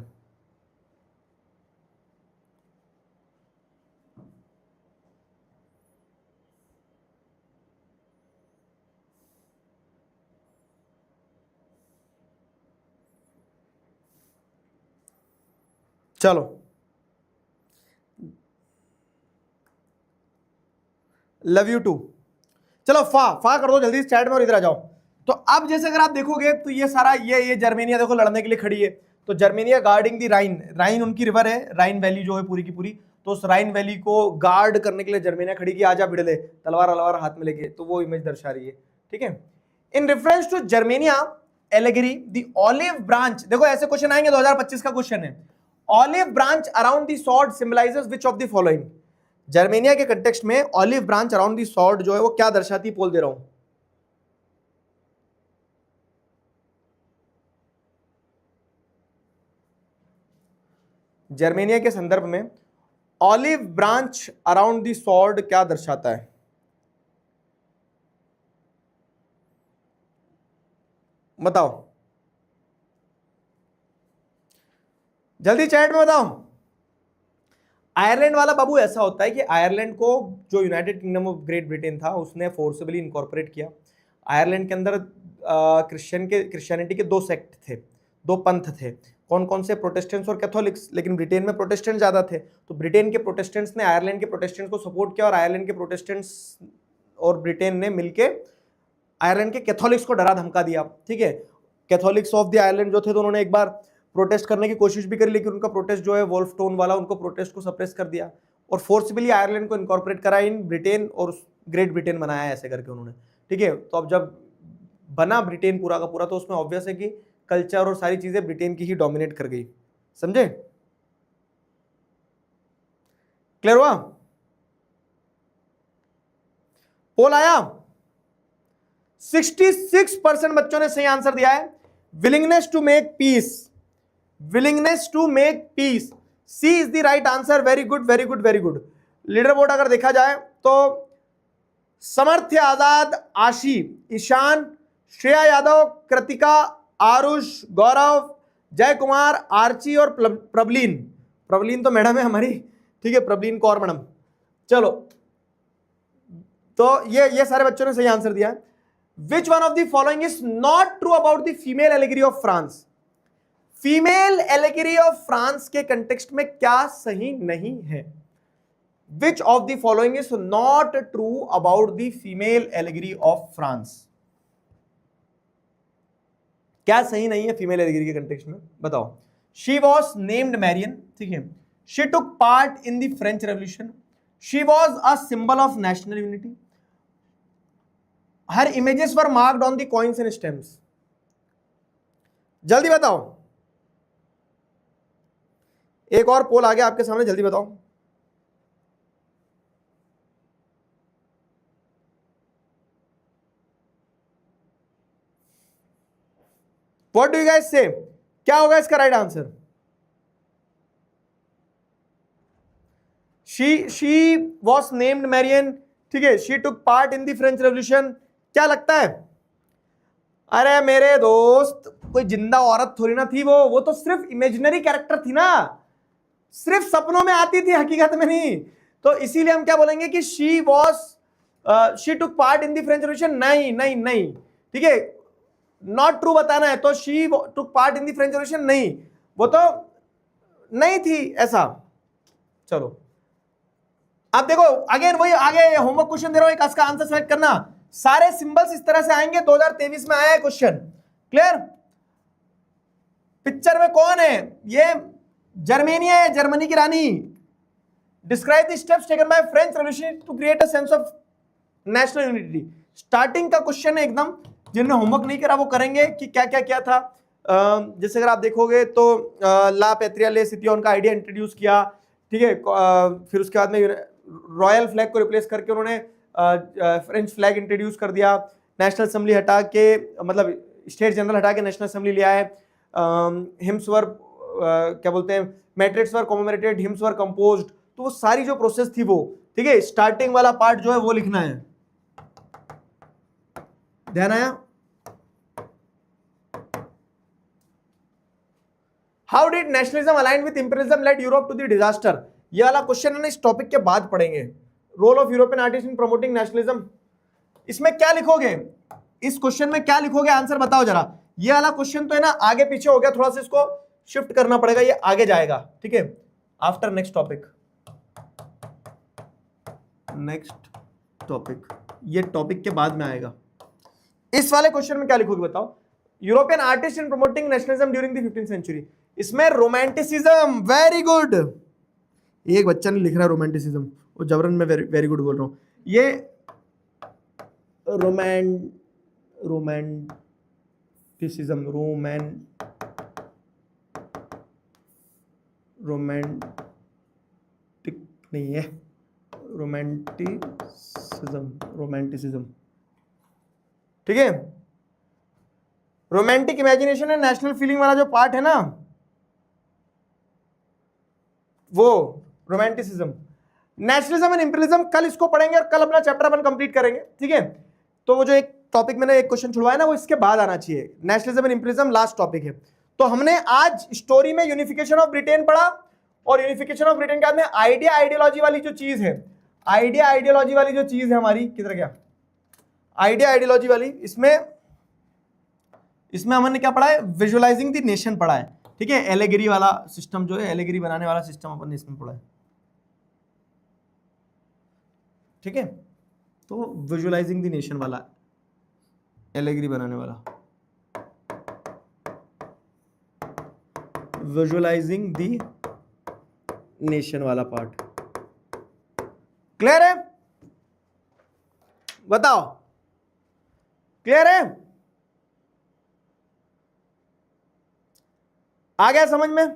चलो लव यू टू। चलो फा कर दो जल्दी चैट में और इधर आ जाओ। तो अब जैसे अगर आप देखोगे तो ये सारा ये जर्मेनिया देखो लड़ने के लिए खड़ी है। तो जर्मेनिया गार्डिंग दी राइन उनकी रिवर है, राइन वैली जो है पूरी की पूरी। तो उस राइन वैली को गार्ड करने के लिए जर्मेनिया खड़ी की, आजा भिड़ले, तलवार हाथ में लेके। तो वो इमेज दर्शा रही है, ठीक है। In reference to Germania allegory the olive branch, देखो ऐसे क्वेश्चन आएंगे, 2025 का क्वेश्चन है। Olive branch around the sword symbolizes which of the following? Germania के कंटेक्स्ट में olive branch around the sword जो है वो क्या दर्शाती है? बोल दे रहा हूं। जर्मेनिया के संदर्भ में olive branch around the sword क्या दर्शाता है? बताओ जल्दी चैट में बताओ। आयरलैंड वाला बाबू ऐसा होता है कि आयरलैंड को जो United Kingdom of Great Britain था उसने फोर्सिबली इनकॉर्पोरेट किया। आयरलैंड के अंदर क्रिश्चियनिटी के 2 सेक्ट थे, 2 पंथ थे। कौन कौन से? प्रोटेस्टेंट्स और कैथोलिक्स। लेकिन ब्रिटेन में प्रोटेस्टेंट ज्यादा थे, तो ब्रिटेन के प्रोटेस्टेंट्स ने आयरलैंड के प्रोटेस्टेंट्स को सपोर्ट किया और आयरलैंड के प्रोटेस्टेंट्स और ब्रिटेन ने मिलकर आयरलैंड के कैथोलिक्स को डरा धमका दिया, ठीक है। कैथोलिक्स ऑफ द आयरलैंड जो थे तो उन्होंने एक बार प्रोटेस्ट करने की कोशिश भी करी, लेकिन उनका प्रोटेस्ट जो है वोल्फ टोन वाला, उनको प्रोटेस्ट को सप्रेस कर दिया और फोर्सिबली आयरलैंड को इनकॉर्पोरेट करा इन ब्रिटेन और ग्रेट ब्रिटेन बनाया ऐसे करके उन्होंने, ठीक है। तो अब जब बना ब्रिटेन पूरा का पूरा तो उसमें ऑब्वियस है कि कल्चर और सारी चीजें ब्रिटेन की ही डोमिनेट कर गई, समझे? क्लियर हुआ? पोल आया, 66% बच्चों ने सही आंसर दिया है। Willingness to make peace, willingness to make peace, C is the right answer. Very good very good very good. Leader board अगर देखा जाए तो समर्थ्य, आजाद, आशी, ईशान, श्रेया यादव, कृतिका, आरुष, गौरव, जय कुमार, आर्ची और प्रबलीन। प्रबलीन तो मैडम है हमारी, ठीक है, प्रबलीन कौर मैडम। चलो तो ये सारे बच्चों ने सही आंसर दिया। Which one of the following is not true about the female allegory of France? Female allegory of France के कंटेक्स्ट में क्या सही नहीं है? Which of the following is not true about the female allegory of France? क्या सही नहीं है फीमेल एलिगरी के कंटेक्स्ट में? बताओ। शी वॉज नेम्ड मैरियन, ठीक है। She took part in the French revolution. She was a symbol of national unity. Her images were marked on the coins and stems. जल्दी बताओ, एक और पोल आ गया आपके सामने, जल्दी बताओ। व्हाट डू यू गाइस से? क्या होगा इसका right answer? She was named Marianne, ठीक है। She took part in the French revolution. क्या लगता है? अरे मेरे दोस्त, कोई जिंदा औरत थोड़ी ना थी वो तो सिर्फ इमेजिनरी कैरेक्टर थी ना, सिर्फ सपनों में आती थी, हकीकत में नहीं। तो इसीलिए हम क्या बोलेंगे कि she took part in the French revolution. नहीं नहीं नहीं, ठीक है, नॉट ट्रू बताना है तो she took part in the French revolution नहीं, वो तो नहीं थी ऐसा। चलो अब देखो अगेन वही, आगे होमवर्क क्वेश्चन दे रहा हूं, एक इसका आंसर सेलेक्ट करना। सारे सिंबल्स इस तरह से आएंगे, 2023 में आया है क्वेश्चन, क्लियर? पिक्चर में कौन है? ये जर्मेनिया है, जर्मनी की रानी। Describe the steps taken by French revolution to create a sense of national unity. Starting का क्वेश्चन है एकदम, जिन्होंने होमवर्क नहीं करा वो करेंगे कि क्या क्या क्या था। जैसे अगर आप देखोगे तो ला पैत्रिया ले सितियोन का आइडिया इंट्रोड्यूस किया, ठीक है। फिर उसके बाद में रॉयल फ्लैग को रिप्लेस करके उन्होंने फ्रेंच फ्लैग इंट्रोड्यूस कर दिया। नेशनल असेंबली हटा के, मतलब स्टेट जनरल हटा के नेशनल असेंबली लिया है। हिम्स वर क्या बोलते हैं, मैट्रिक्स वर कॉमेमोरेटेड, हिम्स वर कंपोज्ड। तो वो सारी जो प्रोसेस थी वो, ठीक है। स्टार्टिंग वाला पार्ट जो है वो लिखना है, ध्यान आया। How did nationalism align with imperialism led Europe to the disaster. ये वाला क्वेश्चन है ना, इस टॉपिक के बाद पढ़ेंगे। Role of European artist in promoting nationalism. इसमें क्या लिखोगे, इस क्वेश्चन में क्या लिखोगे, आंसर बताओ जरा। ये वाला क्वेश्चन तो है ना आगे पीछे हो गया, थोड़ा सा इसको शिफ्ट करना पड़ेगा, ये आगे जाएगा, ठीक है। After next topic, next topic, ये टॉपिक के बाद में आएगा। इस वाले क्वेश्चन में क्या लिखोगे बताओ। European artist in promoting nationalism during the 15th century. इसमें रोमांटिसिज्म, वेरी गुड। एक बच्चा ने लिख रहा है रोमांटिसिज्म, वो जबरन मैं वेरी गुड बोल रहा हूं। ये रोमांटिसिज्म, रोमांटिक नहीं है, रोमांटिसिज्म, ठीक है। Romantic imagination and national feeling वाला जो पार्ट है ना, वो रोमांटिसिज्म। नेशनलिज्म एंड इंपीरियलिज्म कल इसको पढ़ेंगे और कल अपना चैप्टर अपन कंप्लीट करेंगे, ठीक है। तो वो जो एक टॉपिक मैंने एक क्वेश्चन छुड़वाया ना, वो इसके बाद आना चाहिए। Nationalism and imperialism last topic है। तो हमने आज स्टोरी में यूनिफिकेशन ऑफ ब्रिटेन पढ़ा, और यूनिफिकेशन ऑफ ब्रिटेन के बाद में आइडिया आइडियोलॉजी वाली जो चीज है, आइडिया आइडियोलॉजी वाली जो चीज है हमारी, किधर गया आइडिया आइडियोलॉजी वाली, इसमें हमने क्या पढ़ा है, विजुअलाइजिंग द नेशन पढ़ा है, ठीक है। एलेगरी वाला सिस्टम जो है, एलेगरी बनाने वाला सिस्टम अपन ने इसमें पढ़ा है, ठीक है। तो विजुअलाइजिंग द नेशन वाला, एलेगरी बनाने वाला, विजुअलाइजिंग द नेशन वाला पार्ट क्लियर है, बताओ क्लियर है, आ गया समझ में।